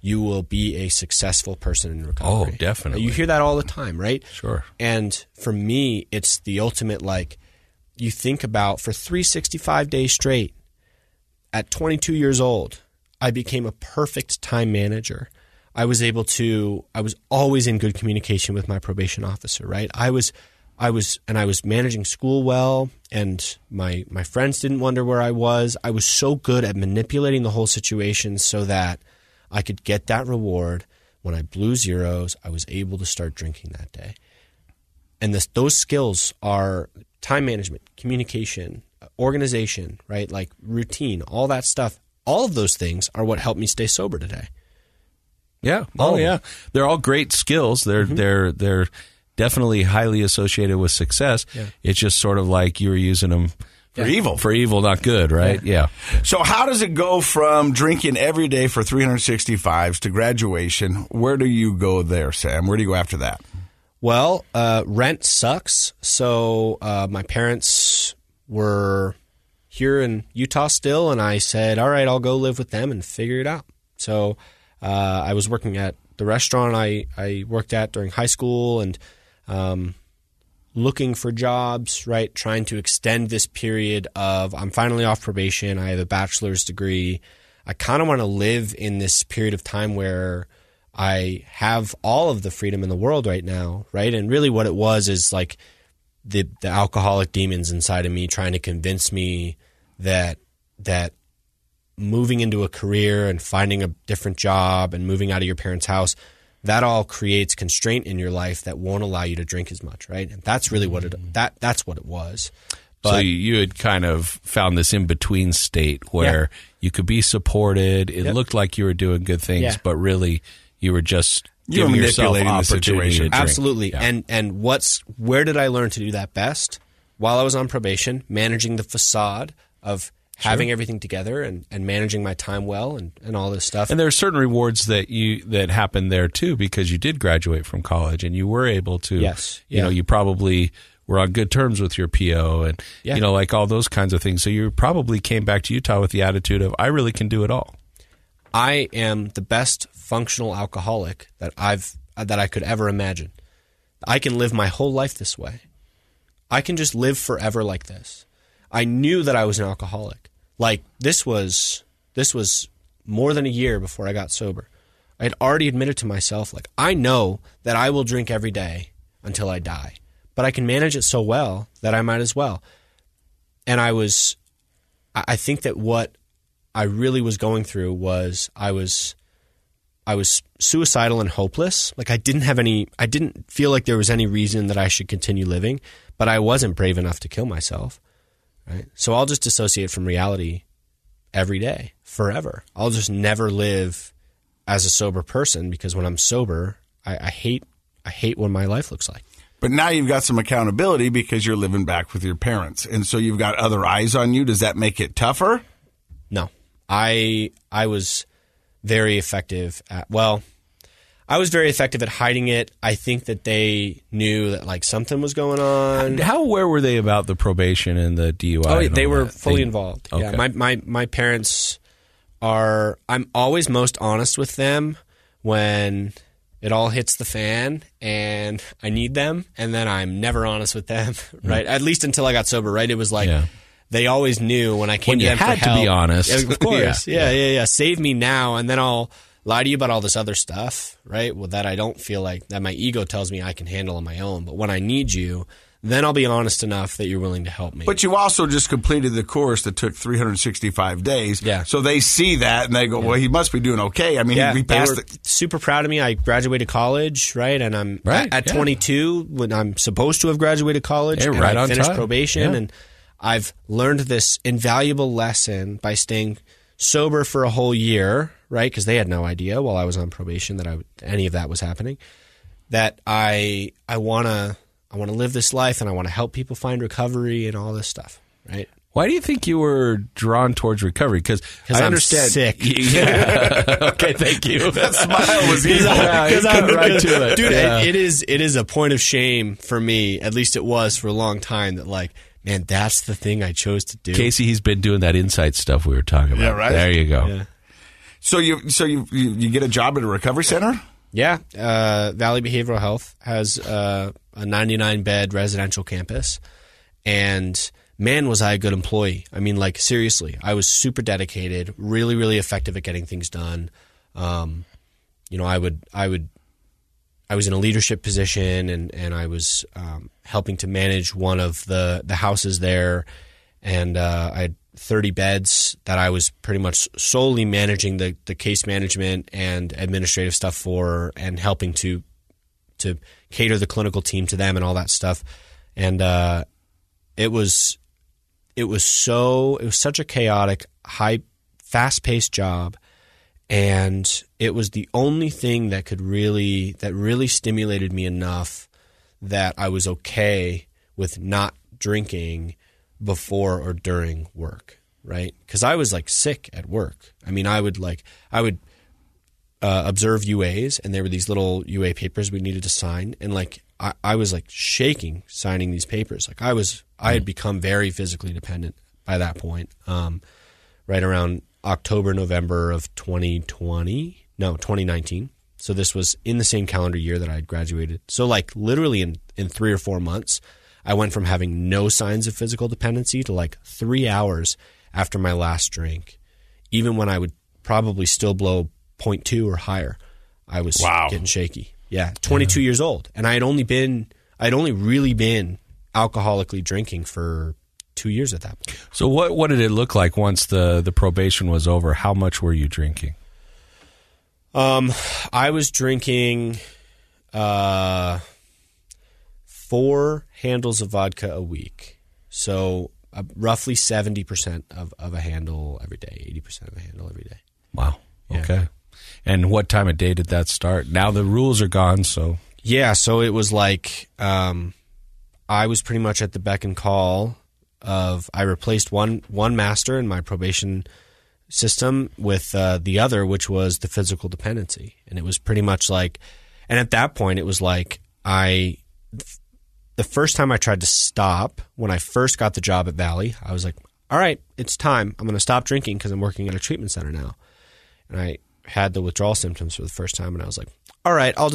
you will be a successful person in recovery. Oh, definitely. You hear that all the time, right? Sure. And for me, it's the ultimate, like, you think about, for 365 days straight, at 22 years old, I became a perfect time manager. I was always in good communication with my probation officer, right? I was managing school well, and my friends didn't wonder where I was. I was so good at manipulating the whole situation so that I could get that reward. When I blew zeros, I was able to start drinking that day. And those skills are time management, communication, organization, right? Like routine, all that stuff. All of those things are what helped me stay sober today. Yeah. Oh, yeah. They're all great skills. They're definitely highly associated with success. Yeah. It's just sort of like you were using them for evil. For evil, not good, right? Yeah. So how does it go from drinking every day for 365s to graduation? Where do you go there, Sam? Where do you go after that? Well, rent sucks. So my parents were here in Utah still, and I said, all right, I'll go live with them and figure it out. So I was working at the restaurant I worked at during high school, and looking for jobs, right? Trying to extend this period of, I'm finally off probation. I have a bachelor's degree. I kind of want to live in this period of time where I have all of the freedom in the world right now, right? And really what it was is like the alcoholic demons inside of me trying to convince me that moving into a career and finding a different job and moving out of your parents' house, that all creates constraint in your life that won't allow you to drink as much, right? And that's really what that's what it was. But, so you had kind of found this in-between state where you could be supported. It looked like you were doing good things, but really you were just giving yourself opportunity to drink. Absolutely. Yeah. And where did I learn to do that best? While I was on probation, managing the facade of having everything together and managing my time well and all this stuff. And there are certain rewards that happened there too, because you did graduate from college and you were able to, you know, you probably were on good terms with your PO and, you know, like all those kinds of things. So you probably came back to Utah with the attitude of, I really can do it all. I am the best functional alcoholic that I could ever imagine. I can live my whole life this way. I can just live forever like this. I knew that I was an alcoholic. Like, this was more than a year before I got sober. I had already admitted to myself, like, I know that I will drink every day until I die, but I can manage it so well that I might as well. And I think that what I really was going through was I was suicidal and hopeless. Like, I didn't feel like there was any reason that I should continue living, but I wasn't brave enough to kill myself. Right? So I'll just dissociate from reality every day, forever. I'll just never live as a sober person because when I'm sober, I hate what my life looks like. But now you've got some accountability because you're living back with your parents. And so you've got other eyes on you. Does that make it tougher? No. I was very effective at, I was very effective at hiding it. I think that they knew that like something was going on. How aware were they about the probation and the DUI? Oh, they were fully involved. Okay. Yeah, my parents are. I'm always most honest with them when it all hits the fan and I need them, and then I'm never honest with them, right? At least until I got sober, right? It was like they always knew when I came to them for help. When you had to be honest. Of course. Yeah. Save me now, and then I'll lie to you about all this other stuff, right? Well, that I don't feel like, that my ego tells me I can handle on my own. But when I need you, then I'll be honest enough that you're willing to help me. But you also just completed the course that took 365 days. Yeah. So they see that and they go, well, he must be doing okay. I mean, he passed they were super proud of me. I graduated college, right? And I'm at 22 when I'm supposed to have graduated college. Hey, and right I on finished time. probation. And I've learned this invaluable lesson by staying sober for a whole year, right? Because they had no idea while I was on probation that any of that was happening. That I want to live this life, and I want to help people find recovery and all this stuff, right? Why do you think you were drawn towards recovery? Because I understand. Sick. Yeah. Okay, thank you. That smile was evil. Because I'm right to it. Dude, it is a point of shame for me, at least it was for a long time, that like, man, that's the thing I chose to do. Casey, he's been doing that insight stuff we were talking about. Yeah, right. There you go. Yeah. So you get a job at a recovery center? Yeah. Valley Behavioral Health has a 99-bed residential campus. And man, was I a good employee. I mean, like, seriously, I was super dedicated, really, really effective at getting things done. You know, I was in a leadership position, and I was helping to manage one of the houses there. And I had 30 beds that I was pretty much solely managing the case management and administrative stuff for, and helping to cater the clinical team to them and all that stuff. And it was such a chaotic, fast-paced job, and it was the only thing that really stimulated me enough that I was okay with not drinking before or during work, right? Because I was like sick at work. I mean, I would observe UAs, and there were these little UA papers we needed to sign, and like I was like shaking signing these papers. Like I had become very physically dependent by that point. Right around October, November of 2019. So this was in the same calendar year that I had graduated. So like literally in 3 or 4 months, I went from having no signs of physical dependency to like 3 hours after my last drink, even when I would probably still blow 0.2 or higher, I was getting shaky. Yeah, 22 years old, and I'd only really been alcoholically drinking for 2 years at that point. So what did it look like once the probation was over? How much were you drinking? I was drinking 4 handles of vodka a week, so roughly 70% of a handle every day, 80% of a handle every day. Wow. Okay. And what time of day did that start? Now the rules are gone, so... Yeah, so it was like I was pretty much at the beck and call of... I replaced one master in my probation system with the other, which was the physical dependency. And it was pretty much like... And at that point, it was like the first time I tried to stop, when I first got the job at Valley, I was like, all right, it's time. I'm going to stop drinking because I'm working at a treatment center now. And I had the withdrawal symptoms for the first time, and I was like, all right, I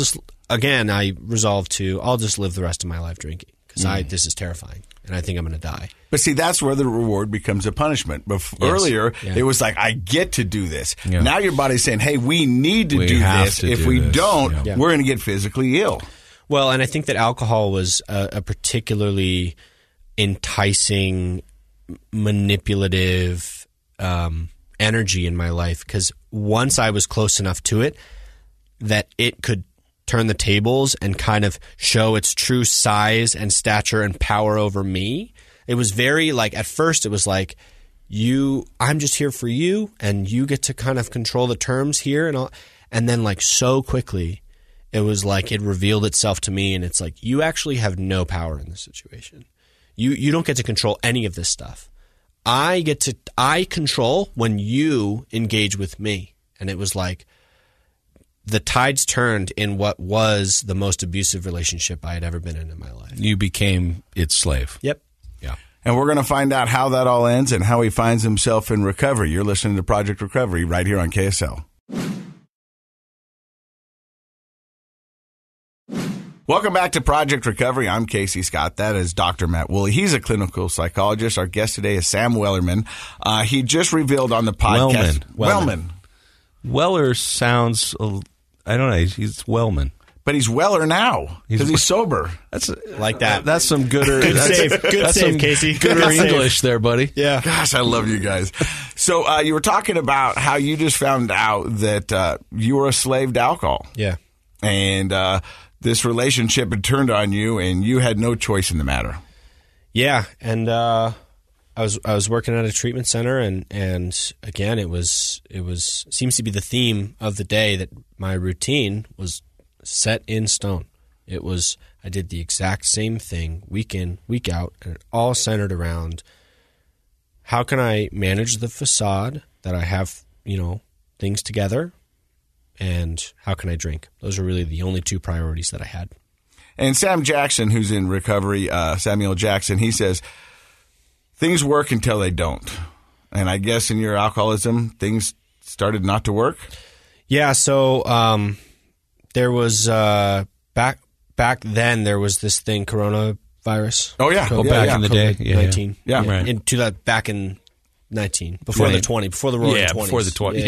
resolved I'll just live the rest of my life drinking because this is terrifying, and I think I'm going to die. But see, that's where the reward becomes a punishment. Earlier, it was like, I get to do this. Yeah. Now your body's saying, hey, we need to do this. If we don't, we're going to get physically ill. Well, and I think that alcohol was a particularly enticing, manipulative energy in my life, because once I was close enough to it that it could turn the tables and kind of show its true size and stature and power over me, it was very like, at first it was like, I'm just here for you, and you get to kind of control the terms here and all. And then like so quickly it was like it revealed itself to me, and it's like, you actually have no power in this situation. You don't get to control any of this stuff. I control when you engage with me. And it was like the tides turned in what was the most abusive relationship I had ever been in my life. You became its slave. Yep. Yeah. And we're going to find out how that all ends and how he finds himself in recovery. You're listening to Project Recovery right here on KSL. Welcome back to Project Recovery. I'm Casey Scott. That is Dr. Matt Woolley. He's a clinical psychologist. Our guest today is Sam Wellman. He just revealed on the podcast. Wellman. Weller sounds, I don't know, he's Wellman. But he's weller now because he's sober. That's like that. That's some gooder. Good save. Good save, Casey. Gooder English there, buddy. Yeah. Gosh, I love you guys. So you were talking about how you just found out that you were a slave to alcohol. Yeah. And this relationship had turned on you, and you had no choice in the matter. Yeah, and I was working at a treatment center, and again, it was seems to be the theme of the day that my routine was set in stone. It was, I did the exact same thing week in, week out, and it all centered around how can I manage the facade that I have, things together, and how can I drink? Those are really the only two priorities that I had. And Sam Jackson, who's in recovery, Samuel Jackson, he says, things work until they don't. And I guess in your alcoholism, things started not to work? Yeah, so there was, back then, there was this thing, coronavirus. Oh, yeah. Back in the day. COVID-19. Yeah. Right. Back in 19, before the 20, before the roaring 20s. Before the 20.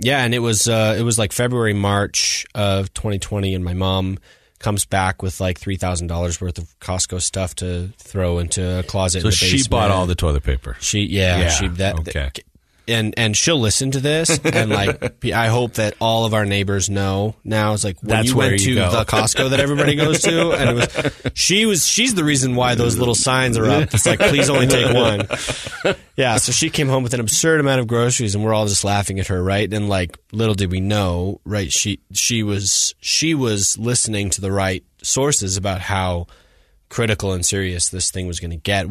Yeah, and it was like February, March of 2020, and my mom comes back with like $3,000 worth of Costco stuff to throw into a closet. So in the basement. she bought all the toilet paper. Okay. And she'll listen to this, and like I hope that all of our neighbors know now. It's like when That's you where went you to go. the Costco that everybody goes to, and she's the reason why those little signs are up. It's like, please only take one. Yeah, so she came home with an absurd amount of groceries, and we're all just laughing at her, right? And like, little did we know, right? She was listening to the right sources about how critical and serious this thing was going to get.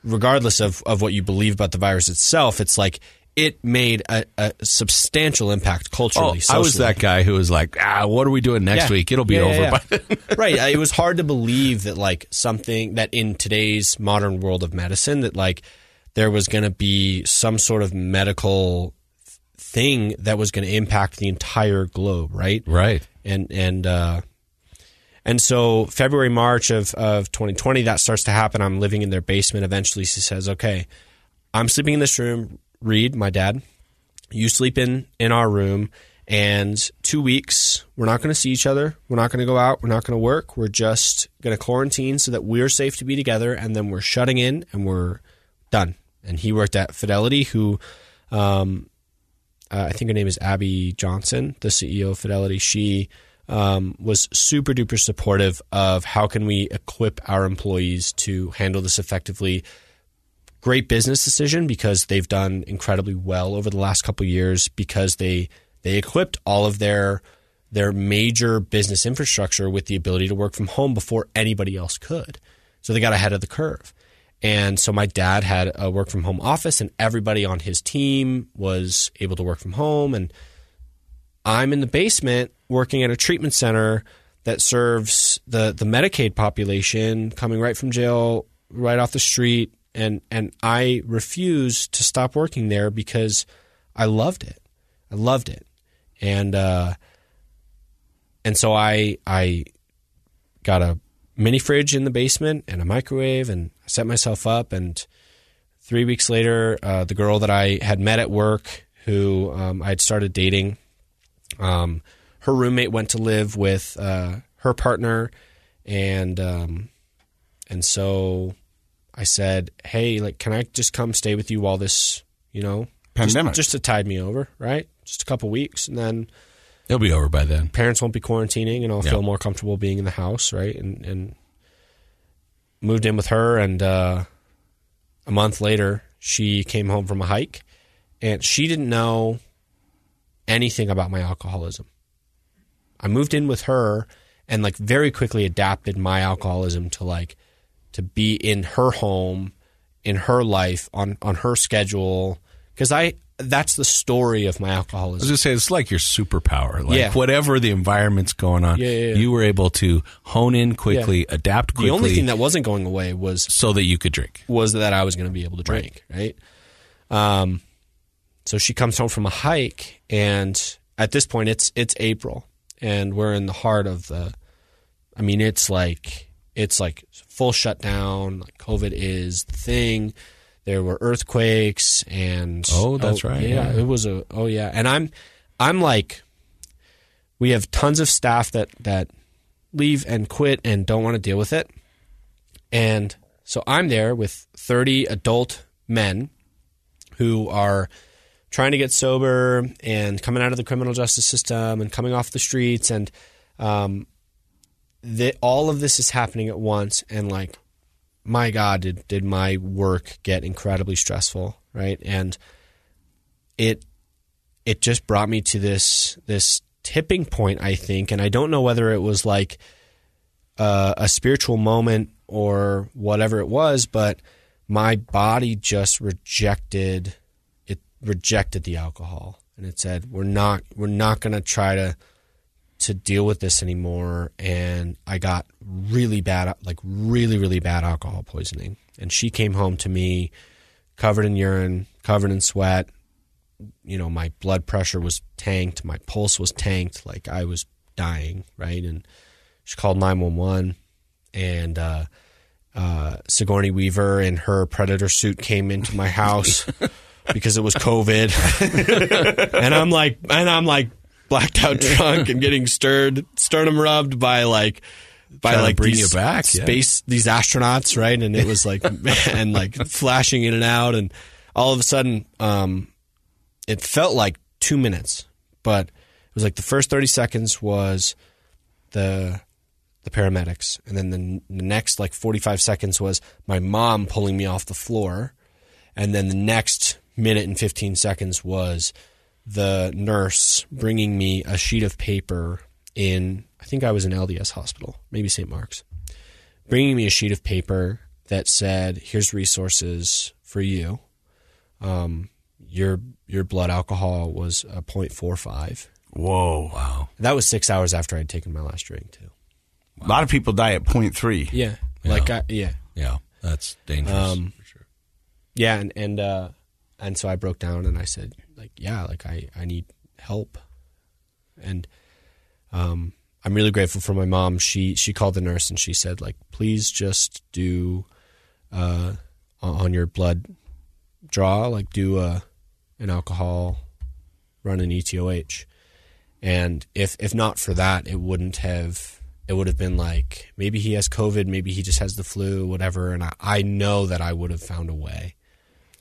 Regardless of what you believe about the virus itself, it's like it made a substantial impact culturally, socially. I was that guy who was like, what are we doing next week? It'll be over by then. Right. It was hard to believe that like something that in today's modern world of medicine that like there was going to be some sort of medical thing that was going to impact the entire globe, right? Right. And so February, March of 2020, that starts to happen. I'm living in their basement. Eventually she says, okay, I'm sleeping in this room. Reed, my dad, you sleep in our room, and 2 weeks, we're not going to see each other. We're not going to go out. We're not going to work. We're just going to quarantine so that we're safe to be together, and then we're shutting in and we're done. And he worked at Fidelity, who I think her name is Abby Johnson, the CEO of Fidelity. She was super duper supportive of how can we equip our employees to handle this effectively. Great business decision because they've done incredibly well over the last couple of years because they equipped all of their major business infrastructure with the ability to work from home before anybody else could. So they got ahead of the curve. And so my dad had a work from home office, and everybody on his team was able to work from home. And I'm in the basement working at a treatment center that serves the Medicaid population coming right from jail, right off the street. And I refused to stop working there because I loved it. I loved it. And so I got a mini fridge in the basement and a microwave, and I set myself up. And 3 weeks later, the girl that I had met at work, who I had started dating, her roommate went to live with her partner, and so I said, "Hey, like, can I just come stay with you while this, pandemic, just to tide me over, right? Just a couple weeks, and then it'll be over by then. Parents won't be quarantining, and I'll feel more comfortable being in the house, right?" And moved in with her, and a month later, she came home from a hike, and she didn't know anything about my alcoholism. I moved in with her, and like very quickly adapted my alcoholism to be in her home, in her life, on her schedule, because that's the story of my alcoholism. I was going to say, it's like your superpower. Like whatever the environment's going on, you were able to hone in quickly, adapt quickly. The only thing that wasn't going away was so that you could drink. Was that I was going to be able to drink, right? So she comes home from a hike, and at this point, it's April, and we're in the heart of it's like full shutdown. Like COVID is the thing. There were earthquakes and that's right. Yeah, it was and I'm like, we have tons of staff that leave and quit and don't want to deal with it. And so I'm there with 30 adult men who are trying to get sober and coming out of the criminal justice system and coming off the streets. And all of this is happening at once. And like, my God, did my work get incredibly stressful, right? And it just brought me to this tipping point, I think. And I don't know whether it was like a spiritual moment or whatever it was, but my body just rejected the alcohol, and it said, we're not going to try to deal with this anymore. And I got really bad, like really, really bad alcohol poisoning. And she came home to me covered in urine, covered in sweat. You know, my blood pressure was tanked. My pulse was tanked. Like I was dying. Right. And she called 911, and, Sigourney Weaver in her Predator suit came into my house because it was COVID. and I'm like blacked out drunk and getting sternum rubbed by these these astronauts, right? And it was like, and like flashing in and out, and all of a sudden, it felt like 2 minutes, but it was like the first 30 seconds was the paramedics, and then the next like 45 seconds was my mom pulling me off the floor, and then the next minute and 15 seconds was the nurse bringing me a sheet of paper I think I was in LDS hospital, maybe St. Mark's, bringing me a sheet of paper that said, here's resources for you. Your blood alcohol was a 0.45. Whoa. Wow. That was 6 hours after I'd taken my last drink too. Wow. A lot of people die at 0.3. Yeah. Yeah. That's dangerous for sure. Yeah. And so I broke down and I said, like, yeah, like I need help. And I'm really grateful for my mom. She called the nurse and she said, like, please just do on your blood draw, like do an alcohol, run an ETOH. And if not for that, it would have been like, maybe he has COVID, maybe he just has the flu, whatever. And I know that I would have found a way,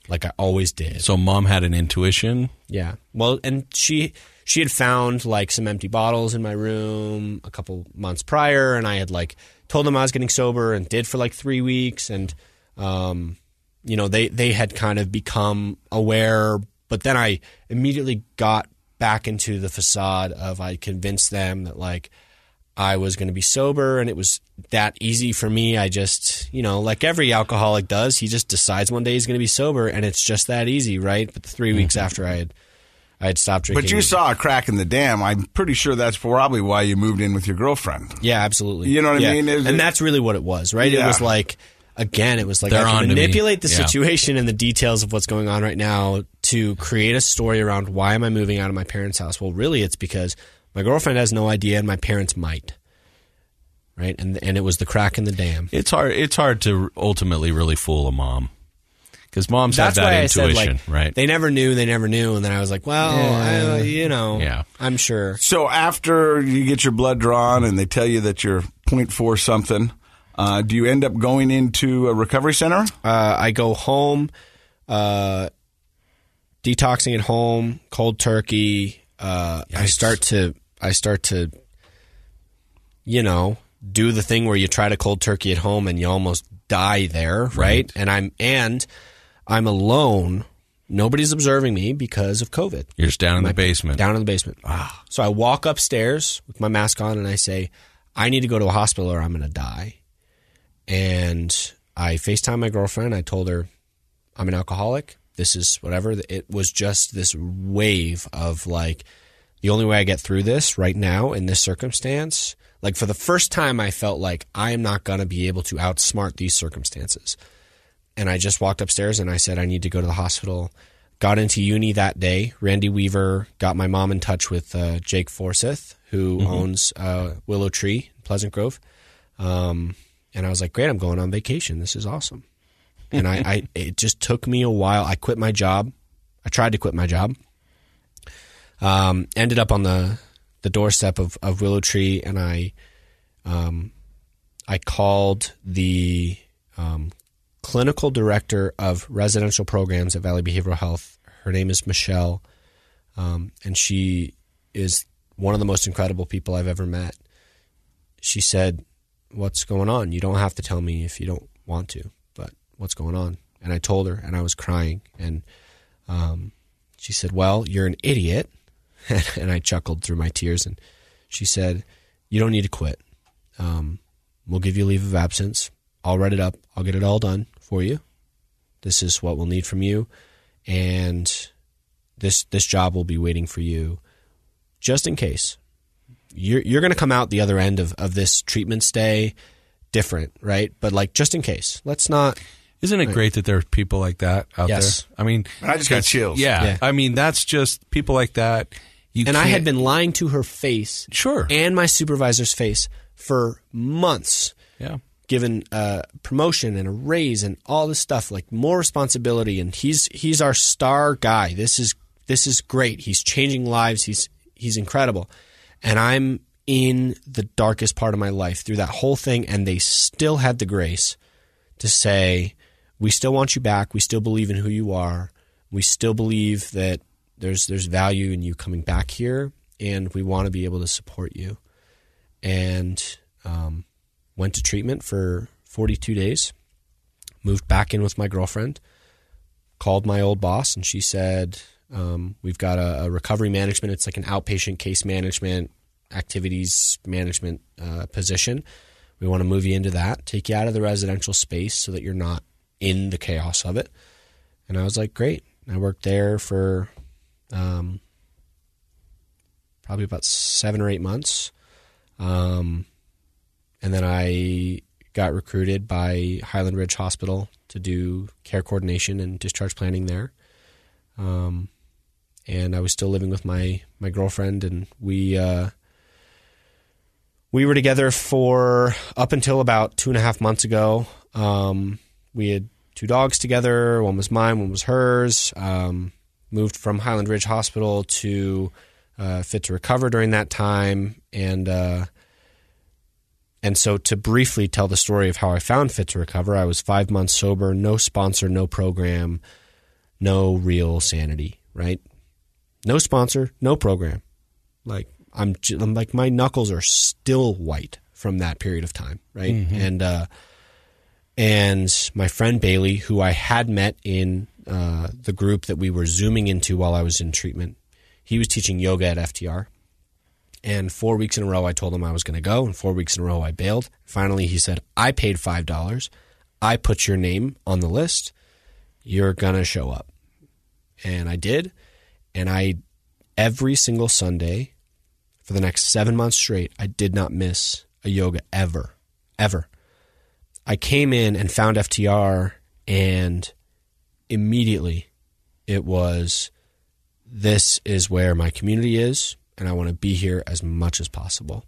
like I always did. So mom had an intuition? Yeah. Well, and she had found like some empty bottles in my room a couple months prior, and I had like told them I was getting sober and did for like 3 weeks. And, you know, they had kind of become aware, but then I immediately got back into the facade of, I convinced them that like I was going to be sober, and it was that easy for me. I just, you know, like every alcoholic does, he just decides one day he's going to be sober, and it's just that easy, right? But the 3 weeks after I had stopped drinking. But you saw a crack in the dam. I'm pretty sure that's probably why you moved in with your girlfriend. Yeah, absolutely. You know what I mean? And that's really what it was, right? Yeah. It was like, again, it was like, I can manipulate the situation and the details of what's going on right now to create a story around why am I moving out of my parents' house? Well, really, it's because my girlfriend has no idea and my parents might. Right? And it was the crack in the dam. It's hard to ultimately really fool a mom. Because moms have that intuition, I said, like, right? They never knew. And then I was like, well, you know, I'm sure. So after you get your blood drawn and they tell you that you're 0.4 something, do you end up going into a recovery center? I go home, detoxing at home, cold turkey. I start to, you know, do the thing where you try to cold turkey at home and you almost die there, right? And I'm alone. Nobody's observing me because of COVID. You're just down in the basement. Down in the basement. So I walk upstairs with my mask on and I say, I need to go to a hospital or I'm going to die. And I FaceTime my girlfriend. I told her, I'm an alcoholic. This is whatever. It was just this wave of like, the only way I get through this right now in this circumstance, like for the first time I felt like I am not going to be able to outsmart these circumstances. And I just walked upstairs and I said, I need to go to the hospital. Got into uni that day. Randy Weaver got my mom in touch with Jake Forsyth, who owns Willow Tree, Pleasant Grove. And I was like, great, I'm going on vacation. This is awesome. And it just took me a while. I quit my job. I tried to quit my job. Ended up on the doorstep of Willow Tree, and I called the clinical director of residential programs at Valley Behavioral Health. Her name is Michelle, and she is one of the most incredible people I've ever met. She said, "What's going on? You don't have to tell me if you don't want to, but what's going on?" And I told her, and I was crying, and she said, "Well, you're an idiot." And I chuckled through my tears, and she said, "You don't need to quit. We'll give you leave of absence. I'll write it up. I'll get it all done for you. This is what we'll need from you, and this job will be waiting for you just in case. You're going to come out the other end of this treatment stay different, right? But like, just in case. Let's not." Isn't it great that there are people like that out there? I mean, I just got chills. Yeah. I mean, that's just people like that. I had been lying to her face, sure, and my supervisor's face for months. Yeah, given a promotion and a raise and all this stuff, like more responsibility. And he's our star guy. This is great. He's changing lives. He's incredible. And I'm in the darkest part of my life through that whole thing, and they still had the grace to say, "We still want you back. We still believe in who you are. We still believe that there's value in you coming back here, and we want to be able to support you." And went to treatment for 42 days, moved back in with my girlfriend, called my old boss, and she said, "We've got a recovery management. It's like an outpatient case management, activities management position. We want to move you into that, take you out of the residential space so that you're not in the chaos of it." And I was like, great. I worked there for probably about 7 or 8 months. And then I got recruited by Highland Ridge Hospital to do care coordination and discharge planning there. And I was still living with my girlfriend, and we were together for up until about 2.5 months ago. We had 2 dogs together. One was mine, one was hers. Moved from Highland Ridge Hospital to Fit to Recover during that time. And so to briefly tell the story of how I found Fit to Recover, I was 5 months sober, no sponsor, no program, no real sanity, right? No sponsor, no program. Like I'm like, my knuckles are still white from that period of time, right? Mm-hmm. And my friend Bailey, who I had met in the group that we were Zooming into while I was in treatment, he was teaching yoga at FTR. And 4 weeks in a row, I told him I was going to go, and 4 weeks in a row, I bailed. Finally, he said, "I paid $5. I put your name on the list. You're going to show up." And I did. And every single Sunday for the next 7 months straight, I did not miss a yoga ever. I came in and found FTR, and immediately it was, this is where my community is, and I want to be here as much as possible.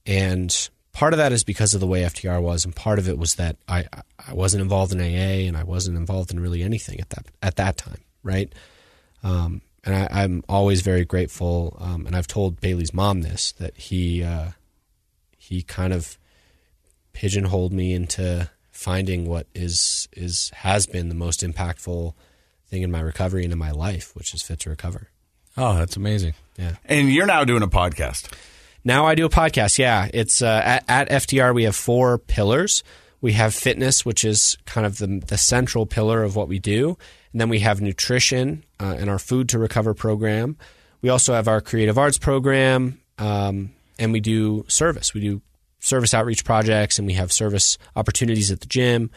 And part of that is because of the way FTR was, and part of it was that I wasn't involved in AA, and I wasn't involved in really anything at that time, right? And I'm always very grateful, and I've told Bailey's mom this, that he kind of pigeonholed me into finding what has been the most impactful thing in my recovery and in my life, which is Fit to Recover. Oh, that's amazing. Yeah. And you're now doing a podcast. Now I do a podcast, yeah. It's at FTR, we have 4 pillars. We have fitness, which is kind of the central pillar of what we do. And then we have nutrition and our Food to Recover program. We also have our creative arts program, and we do service. We do service outreach projects, and we have service opportunities at the gym.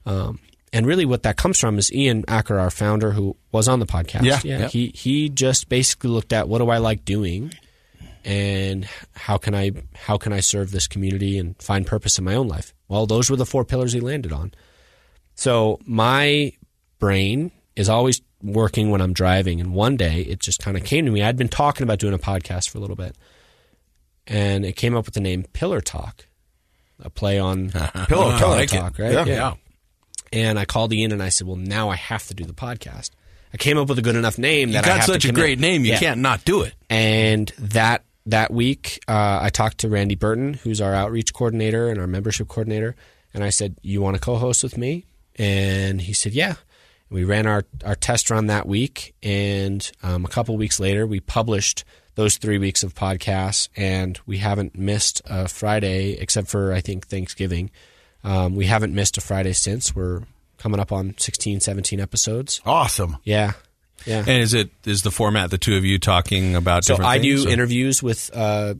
And really what that comes from is Ian Acker, our founder, who was on the podcast. Yeah. He just basically looked at, what do I like doing, and how can I serve this community and find purpose in my own life? Well, those were the 4 pillars he landed on. So my brain is always working when I'm driving, and one day it just kind of came to me. I'd been talking about doing a podcast for a little bit, and it came up with the name Pillar Talk, a play on Pillow Pillow Talk, right? Yeah. And I called Ian and I said, well, now I have to do the podcast. I came up with a good enough name that You I got have such to a commit. great name, you can't not do it. And that week, I talked to Randy Burton, who's our outreach coordinator and our membership coordinator, and I said, you want to co-host with me? And he said, yeah. We ran our test run that week, and a couple weeks later, we published those 3 weeks of podcasts, and we haven't missed a Friday, except for, I think, Thanksgiving. We haven't missed a Friday since. We're coming up on 16, 17 episodes. Awesome. Yeah. And is the format the two of you talking about different things? So I do or? interviews with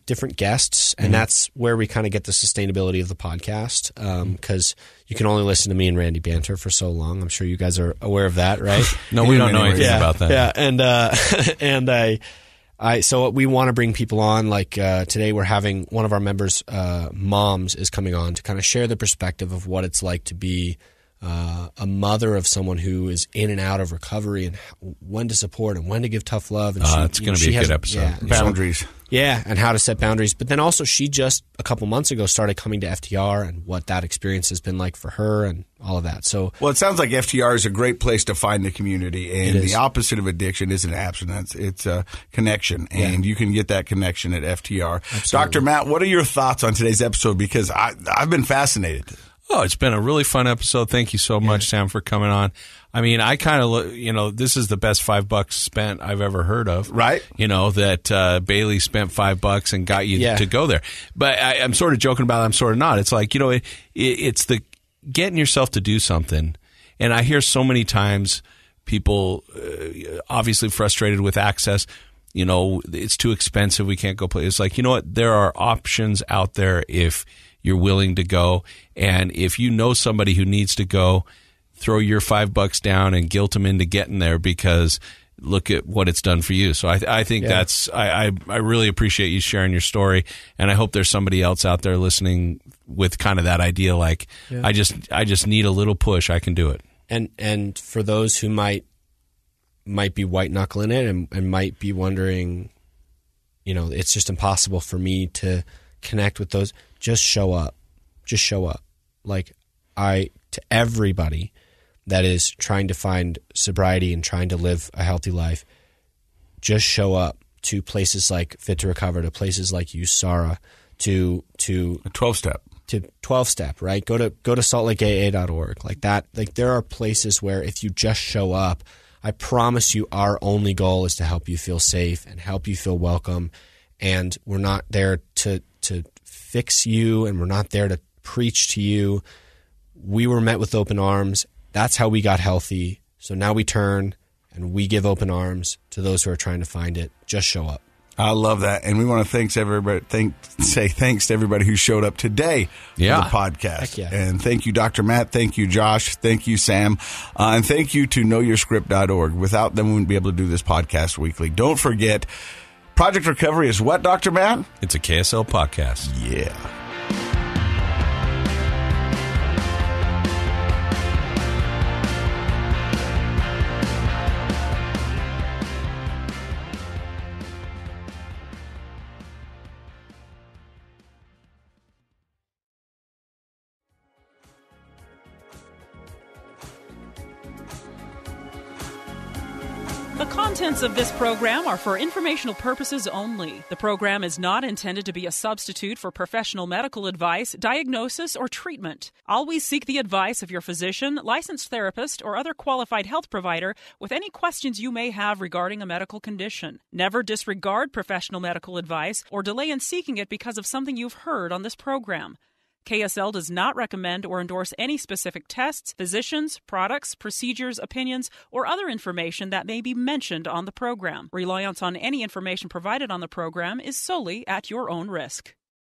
different guests, and that's where we kind of get the sustainability of the podcast, because you can only listen to me and Randy banter for so long. I'm sure you guys are aware of that, right? No, we don't know anything about that. Yeah, and so we want to bring people on. Like today, we're having one of our members' moms is coming on to kind of share the perspective of what it's like to be a mother of someone who is in and out of recovery, and when to support and when to give tough love. And it's going to be a good episode. Yeah, Boundaries. And how to set boundaries. But then also, she just a couple months ago started coming to FTR, and what that experience has been like for her, and all of that. So, well, it sounds like FTR is a great place to find the community, and the opposite of addiction isn't abstinence; it's a connection, and you can get that connection at FTR. Absolutely. Dr. Matt, what are your thoughts on today's episode? Because I've been fascinated. Oh, it's been a really fun episode. Thank you so much, Sam, for coming on. I mean, I kind of, this is the best $5 spent I've ever heard of. Right. That Bailey spent $5 and got you to go there. But I'm sort of joking about it. I'm sort of not. It's like, it's the getting yourself to do something. And I hear so many times people obviously frustrated with access. It's too expensive. We can't go play. It's like, you know what? There are options out there if you're willing to go. And if you know somebody who needs to go, throw your $5 down and guilt them into getting there, because look at what it's done for you. So I think that's, I really appreciate you sharing your story. And I hope there's somebody else out there listening with kind of that idea. Like, I just need a little push. I can do it. And for those who might be white knuckling it and might be wondering, it's just impossible for me to connect with those. Just show up. Just show up. Like, to everybody that is trying to find sobriety and trying to live a healthy life, just show up to places like Fit to Recover, to places like USARA, to a 12-step. To 12-step, right? Go to saltlakeaa.org. Like that. Like, there are places where if you just show up, I promise you our only goal is to help you feel safe and help you feel welcome. And we're not there to fix you, and we're not there to preach to you. We were met with open arms. That's how we got healthy. So now we turn and we give open arms to those who are trying to find it. Just show up. I love that, and we want to say thanks to everybody who showed up today for the podcast. Heck yeah. And thank you, Dr. Matt. Thank you, Josh. Thank you, Sam. And thank you to KnowYourScript.org. Without them, we wouldn't be able to do this podcast weekly. Don't forget, Project Recovery is what, Dr. Matt? It's a KSL podcast. Yeah. The contents of this program are for informational purposes only. The program is not intended to be a substitute for professional medical advice, diagnosis, or treatment. Always seek the advice of your physician, licensed therapist, or other qualified health provider with any questions you may have regarding a medical condition. Never disregard professional medical advice or delay in seeking it because of something you've heard on this program. KSL does not recommend or endorse any specific tests, physicians, products, procedures, opinions, or other information that may be mentioned on the program. Reliance on any information provided on the program is solely at your own risk.